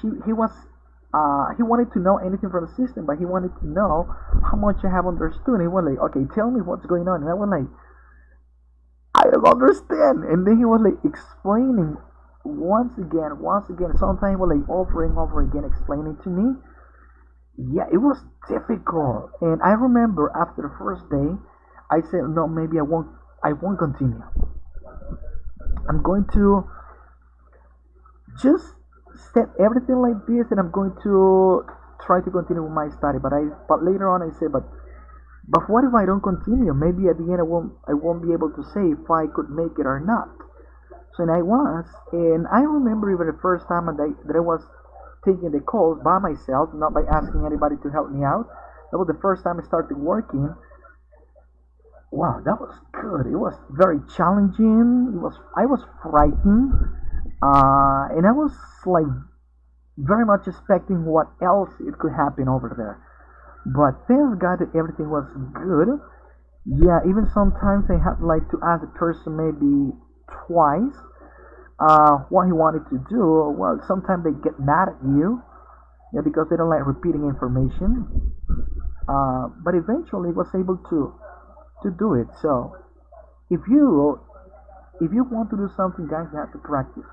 he wanted to know anything from the system, but he wanted to know how much I have understood. And he was like, okay, tell me what's going on. And I was like, I don't understand. And then he was like explaining once again. Sometimes he was like over and over again explaining to me. Yeah, it was difficult. And I remember after the first day, I said, no, maybe I won't continue. I'm going to just set everything like this, and I'm going to try to continue with my study. But later on I said, but what if I don't continue? Maybe at the end I won't be able to say if I could make it or not. So and I remember even the first time that I was taking the calls by myself, not by asking anybody to help me out. That was the first time I started working. Wow, that was good. It was very challenging. I was frightened, and I was like very much expecting what else it could happen over there. But thanks God that everything was good. Yeah, even sometimes I had like to ask the person maybe twice what he wanted to do. Well, sometimes they get mad at you, yeah, because they don't like repeating information. But eventually was able to do it. So if you want to do something, guys, you have to practice.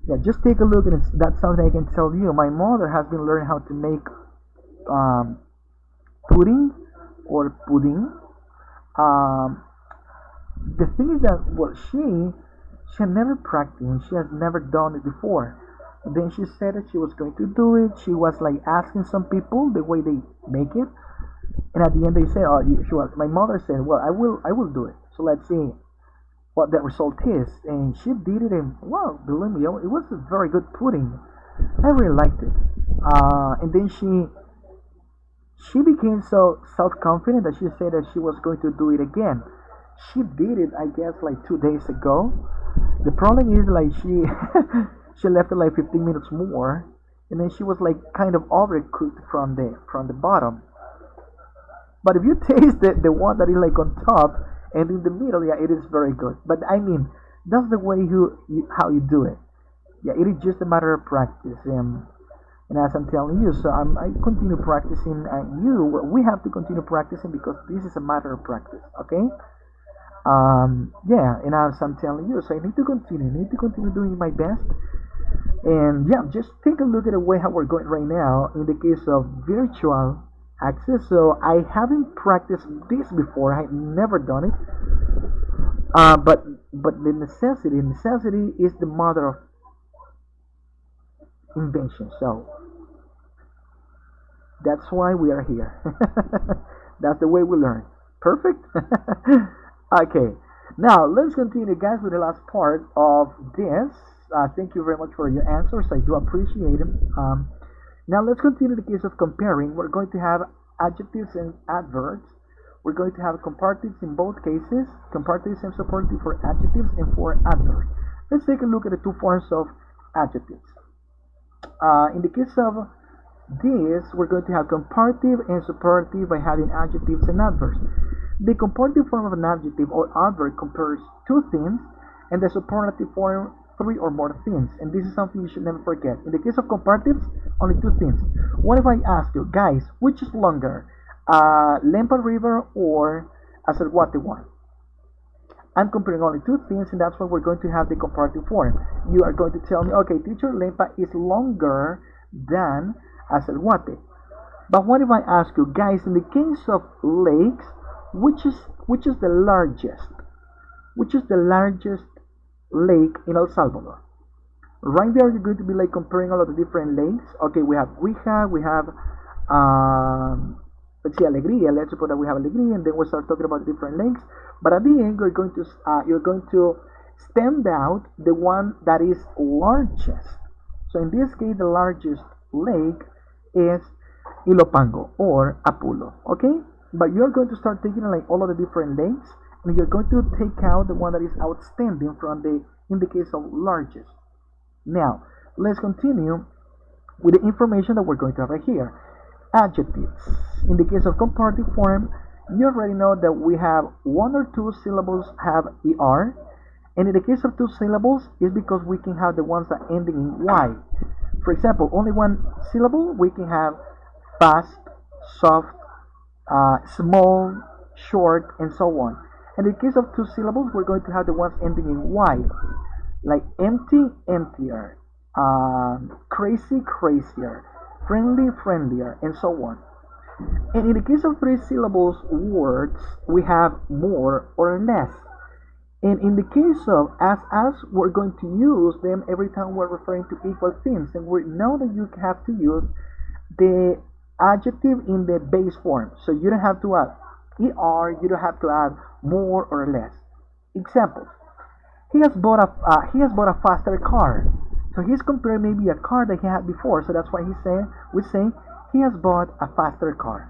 Yeah, just take a look, and that's something I can tell you. My mother has been learning how to make um, pudding or pudding. Um, the thing is that, well, she had never practiced. She has never done it before. And then she said that she was going to do it. She was like asking some people the way they make it, and at the end they said, "Oh, she was." My mother said, "Well, I will do it. So let's see what the result is." And she did it, and well, believe me, it was a very good pudding. I really liked it. And then She became so self-confident that she said that she was going to do it again. She did it, I guess, like 2 days ago. The problem is like she she left it like 15 minutes more, and then she was like kind of overcooked from the bottom. But if you taste the one that is like on top and in the middle, yeah, it is very good. But I mean, that's the way how you do it. Yeah, it is just a matter of practice. And as I'm telling you, so I continue practicing. We have to continue practicing because this is a matter of practice. Okay. Yeah, and as I'm telling you, so I need to continue doing my best. And yeah, just take a look at the way how we're going right now in the case of virtual access. So I haven't practiced this before. I've never done it. But the necessity is the mother of invention. So that's why we are here. That's the way we learn. Perfect. Okay. Now let's continue, guys, with the last part of this. Thank you very much for your answers. I do appreciate them. Now let's continue the case of comparing. We're going to have adjectives and adverbs. We're going to have comparatives in both cases, comparatives and superlative for adjectives and for adverbs. Let's take a look at the two forms of adjectives. In the case of this, we're going to have comparative and superlative by having adjectives and adverbs. The comparative form of an adjective or adverb compares two things, and the superlative form three or more things. And this is something you should never forget. In the case of comparatives, only two things. What if I ask you, guys, which is longer, Lempa River or Azerguate one? I'm comparing only two things, and that's why we're going to have the comparative form. You are going to tell me, okay, teacher, Lempa is longer than Azerguate. But what if I ask you, guys, in the case of lakes, which is the largest? Which is the largest lake in El Salvador? Right there, you're going to be like comparing all of the different lakes. Okay, we have Ouija, we have let's see, Alegría. Let's suppose that we have Alegría, and then we start talking about different lakes. But at the end, you're going to stand out the one that is largest. So in this case, the largest lake is Ilopango or Apulo. Okay, but you're going to start taking like all of the different lakes, and you're going to take out the one that is outstanding from the in the case of largest. Now let's continue with the information that we're going to have right here. Adjectives. In the case of comparative form, you already know that we have one or two syllables have er, and in the case of two syllables, is because we can have the ones that ending in y. For example, only one syllable, we can have fast, soft, small, short, and so on. In the case of two syllables, we're going to have the ones ending in y, like empty, emptier, crazy, crazier, friendly, friendlier, and so on. And in the case of three syllables words, we have more or less. And in the case of as, we're going to use them every time we're referring to equal things. And we know that you have to use the adjective in the base form. So you don't have to add er, you don't have to add more or less. Examples. He has bought a faster car. So he's comparing maybe a car that he had before. So that's why we say he has bought a faster car.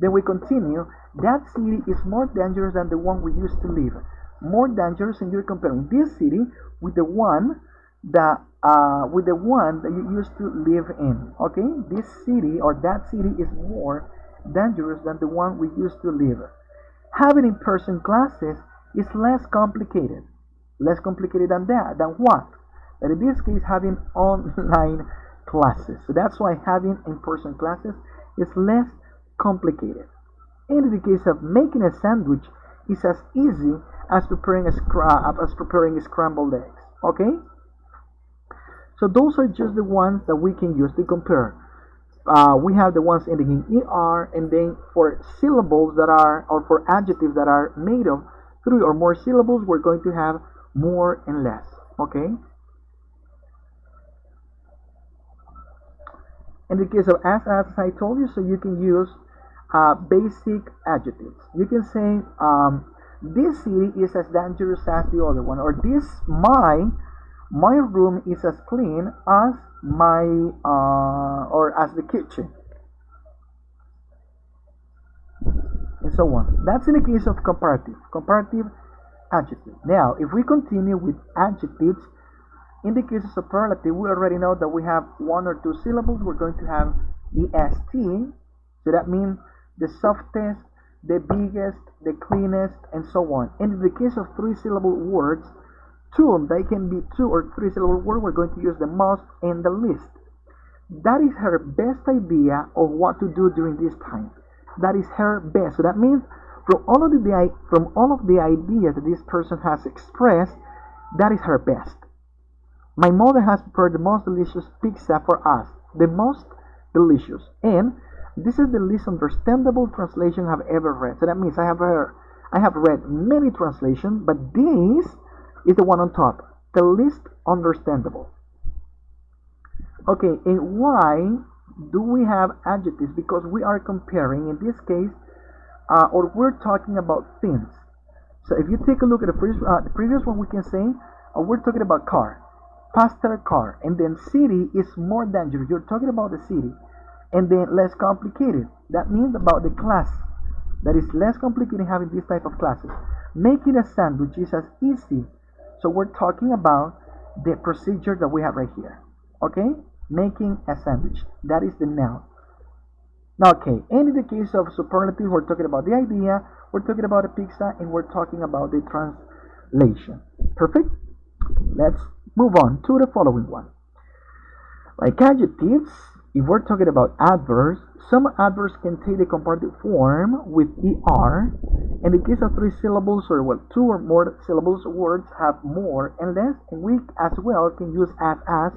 Then we continue. That city is more dangerous than the one we used to live. More dangerous, and you're comparing this city with the one that you used to live in. Okay, this city or that city is more dangerous than the one we used to live. Having in-person classes is less complicated. Less complicated than that. Than what? That in this case, having online classes. So that's why having in-person classes is less complicated. And in the case of making a sandwich, is as easy as preparing scrambled eggs. Okay? So those are just the ones that we can use to compare. We have the ones ending in er, and then for syllables that are, or for adjectives that are made of three or more syllables, we're going to have more and less. Okay? In the case of as I told you, so you can use basic adjectives. You can say this city is as dangerous as the other one, or my room is as clean as my or as the kitchen. and so on. That's in the case of comparative adjective. Now, if we continue with adjectives, in the case of superlative, we already know that we have one or two syllables. We're going to have est, so that means the softest, the biggest, the cleanest, and so on. And in the case of three-syllable words, they can be two or three-syllable words. We're going to use the most and the least. That is her best idea of what to do during this time. That is her best. So that means from all of the ideas that this person has expressed, that is her best. My mother has prepared the most delicious pizza for us. The most delicious. And this is the least understandable translation I've ever read. So that means I have read many translations, but this is the one on top. The least understandable. Okay, and why do we have adjectives? Because we are comparing, in this case, or we're talking about things. So if you take a look at the previous one, we can say, we're talking about car. Faster car, and then city is more dangerous. You're talking about the city, and then less complicated. That means about the class. That is less complicated having this type of classes. Making a sandwich is as easy. So we're talking about the procedure that we have right here. Okay, making a sandwich. That is the noun. Okay, and in the case of superlative, we're talking about the idea. We're talking about a pizza, and we're talking about the translation. Perfect. Let's move on to the following one. Like adjectives, if we're talking about adverbs, some adverbs can take the comparative form with er. In the case of three syllables or two or more syllables, words have more and less, and we as well can use as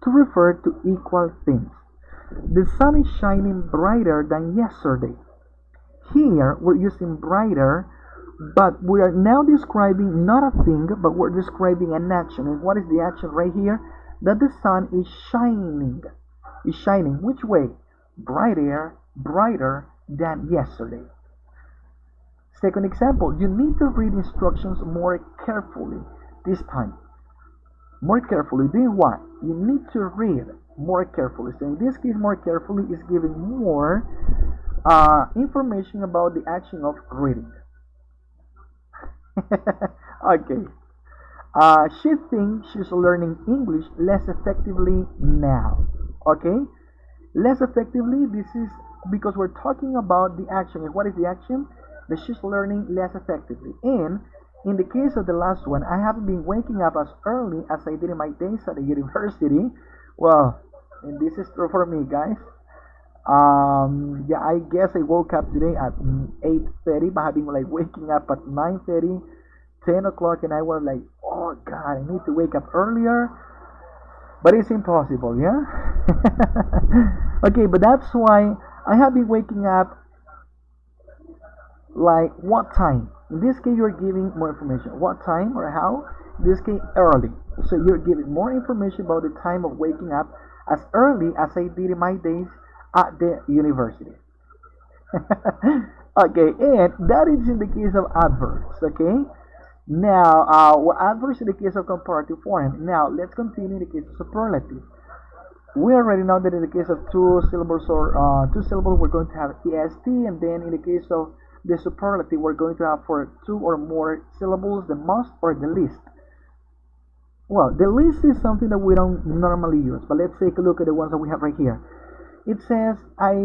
to refer to equal things. The sun is shining brighter than yesterday. Here we're using brighter, but we are now describing not a thing, but we're describing an action. And what is the action right here? That the sun is shining. Is shining which way? Brighter than yesterday. Second example, you need to read instructions more carefully this time. More carefully, doing what? You need to read more carefully. So in this case, more carefully is giving more information about the action of reading. Okay. She thinks she's learning English less effectively now. Okay? Less effectively, this is because we're talking about the action. And what is the action? That she's learning less effectively. And in the case of the last one, I haven't been waking up as early as I did in my days at the university. Well, and this is true for me, guys. Yeah, I guess I woke up today at 8:30, but I've been like waking up at 9:30, 10 o'clock, and I was like, oh God, I need to wake up earlier, but it's impossible, yeah? Okay, but that's why I have been waking up like what time? In this case, you're giving more information. What time or how? In this case, early. So you're giving more information about the time of waking up as early as I did in my days at the university. Okay, and that is in the case of adverbs. Okay, now adverbs in the case of comparative form. Now let's continue in the case of superlative. We already know that in the case of two syllables, we're going to have est, and then in the case of the superlative, we're going to have for two or more syllables the most or the least. Well, the least is something that we don't normally use, but let's take a look at the ones that we have right here. It says, I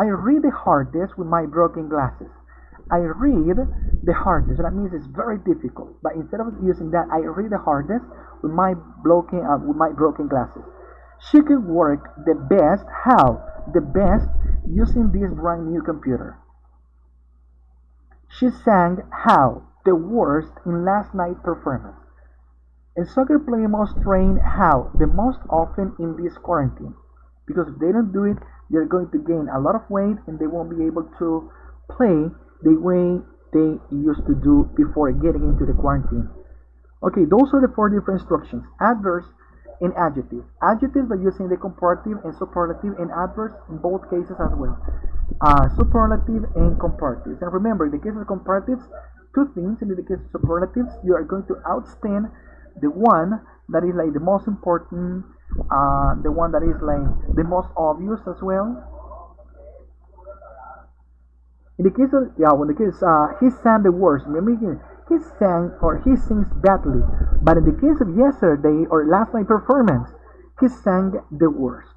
read the hardest with my broken glasses. I read the hardest. That means it's very difficult. But instead of using that, I read the hardest with my broken glasses. She could work the best. How? The best using this brand new computer. She sang how? The worst in last night's performance. And soccer players must train how? The most often in this quarantine. Because if they don't do it, they're going to gain a lot of weight and they won't be able to play the way they used to do before getting into the quarantine. Okay, those are the four different instructions. Adverbs and adjectives. Adjectives by using the comparative and superlative, and adverbs in both cases as well. Superlative and comparatives. And remember, in the case of comparatives, two things. In the case of superlatives, you are going to outstand the one that is like the most important, the one that is like the most obvious as well. In the case of, yeah, when the case, he sang the worst. Maybe he sang or he sings badly. But in the case of yesterday or last night performance, he sang the worst.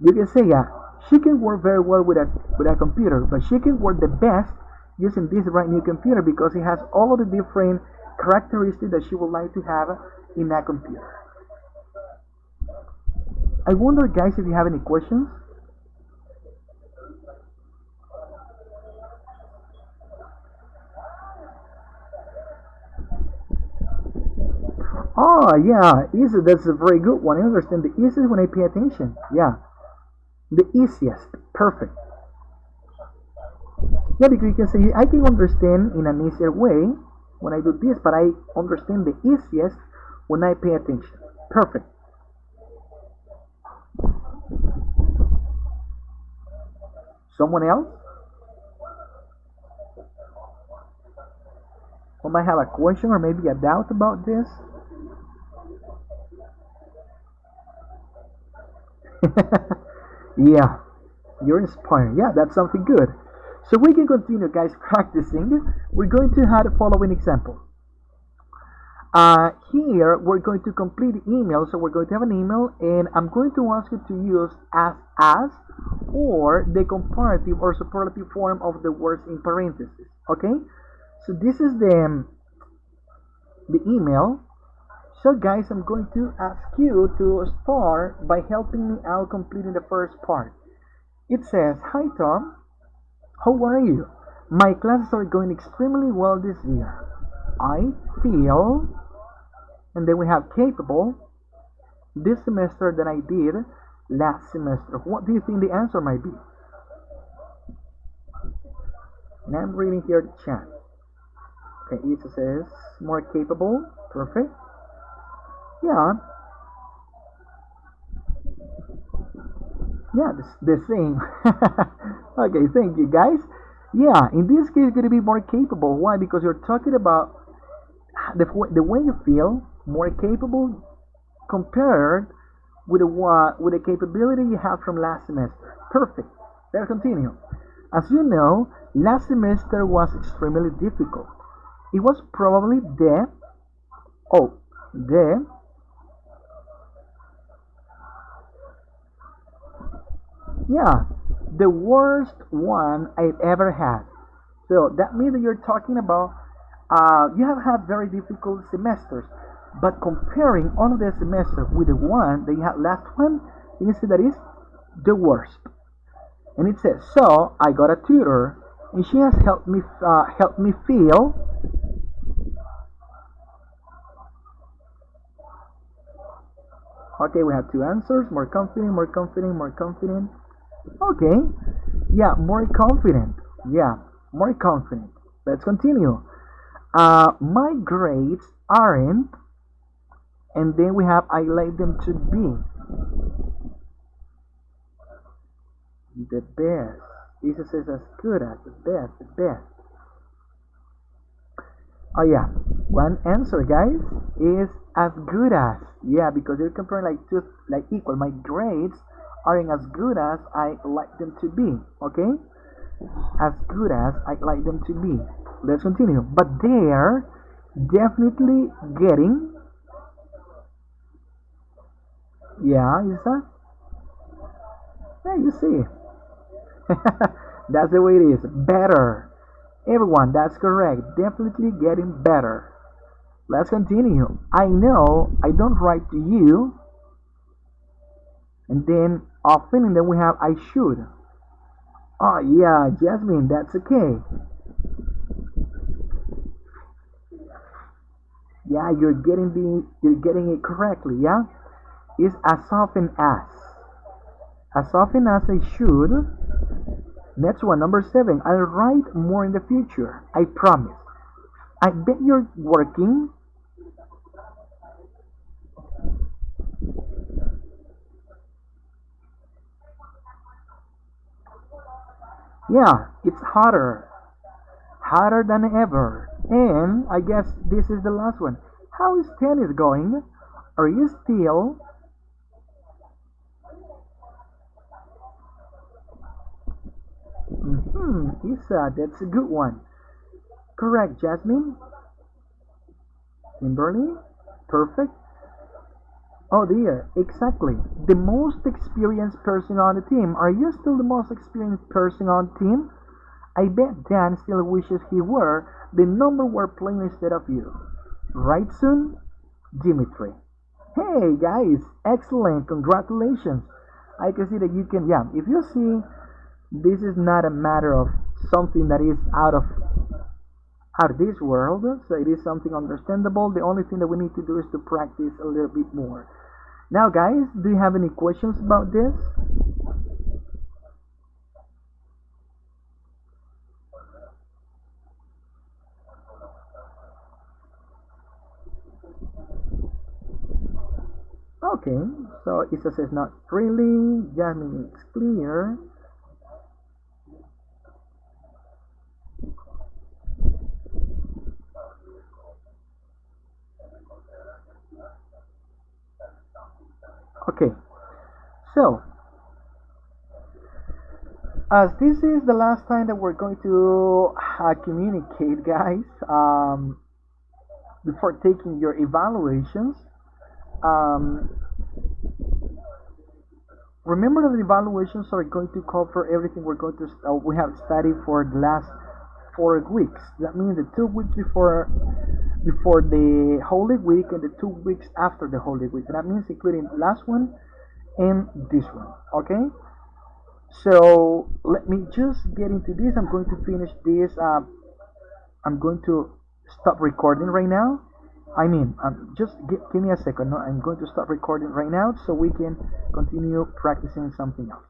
You can say, yeah, she can work very well with a computer, but she can work the best using this brand new computer because it has all of the different characteristics that she would like to have in a computer. I wonder, guys, if you have any questions. Oh, yeah, easy. That's a very good one. I understand the easiest when I pay attention. Yeah, the easiest. Perfect. Yeah, because you can say I can understand in an easier way when I do this, but I understand the easiest when I pay attention. Perfect. Someone else? Who might have a question or maybe a doubt about this? Yeah, you're inspired. Yeah, that's something good. So we can continue, guys, practicing. We're going to have the following example. Here we're going to complete the email. So we're going to have an email, and I'm going to ask you to use as or the comparative or superlative form of the words in parentheses. Okay. So this is the email. So guys, I'm going to ask you to start by helping me out completing the first part. It says, "Hi Tom, how are you? My classes are going extremely well this year. I feel," and then we have capable, "this semester than I did last semester." What do you think the answer might be? And I'm reading here the chat. Okay, it says more capable. Perfect. Yeah. Yeah, the same. Okay, thank you guys. Yeah, in this case, it's going to be more capable. Why? Because you're talking about the way you feel, more capable compared with the capability you have from last semester. Perfect. Let's continue. As you know, last semester was extremely difficult. It was probably the yeah, the worst one I've ever had. So that means that you're talking about you have had very difficult semesters, but comparing all of the semester with the one that you had last one, you can say that is the worst. And it says, "So I got a tutor, and she has helped me feel." Okay, we have two answers: more confident, more confident, more confident. Okay, yeah, more confident. Yeah, more confident. Let's continue. My grades aren't, and then we have I like them to be the best. This says as good as, the best, the best. Oh yeah, one answer, guys, is as good as. Yeah, because you're comparing like two, like equal. My grades aren't as good as I like them to be. Okay, as good as I like them to be. Let's continue. But they're definitely getting. Yeah, is that? Yeah, you see. That's the way it is. Better. Everyone, that's correct. Definitely getting better. Let's continue. I know I don't write to you. And then often, and then we have I should. Oh yeah, Jasmine, that's okay. Yeah, you're getting it correctly, yeah? Is as often as. As often as I should. Next one, number 7. I'll write more in the future. I promise. I bet you're working. Yeah, it's hotter. Hotter than ever. And I guess this is the last one. How is tennis going? Are you still? Isa, that's a good one. Correct, Jasmine. Kimberly. Perfect. Oh dear, exactly. The most experienced person on the team. Are you still the most experienced person on the team? I bet Dan still wishes he were the number one player instead of you. Right soon, Dimitri. Hey guys, excellent, congratulations. I can see that you can, yeah, if you see, this is not a matter of something that is out of this world, so it is something understandable. The only thing that we need to do is to practice a little bit more. Now, guys, do you have any questions about this? Okay, so Isa says not really. Jasmine is clear. Okay, so as this is the last time that we're going to communicate, guys, before taking your evaluations, um, remember that the evaluations are going to cover everything we have studied for the last 4 weeks. That means the 2 weeks before the Holy Week and the 2 weeks after the Holy Week. That means including the last one and this one. Okay. So let me just get into this. I'm going to finish this. I'm going to stop recording right now. I mean, just give me a second. No, I'm going to stop recording right now so we can continue practicing something else.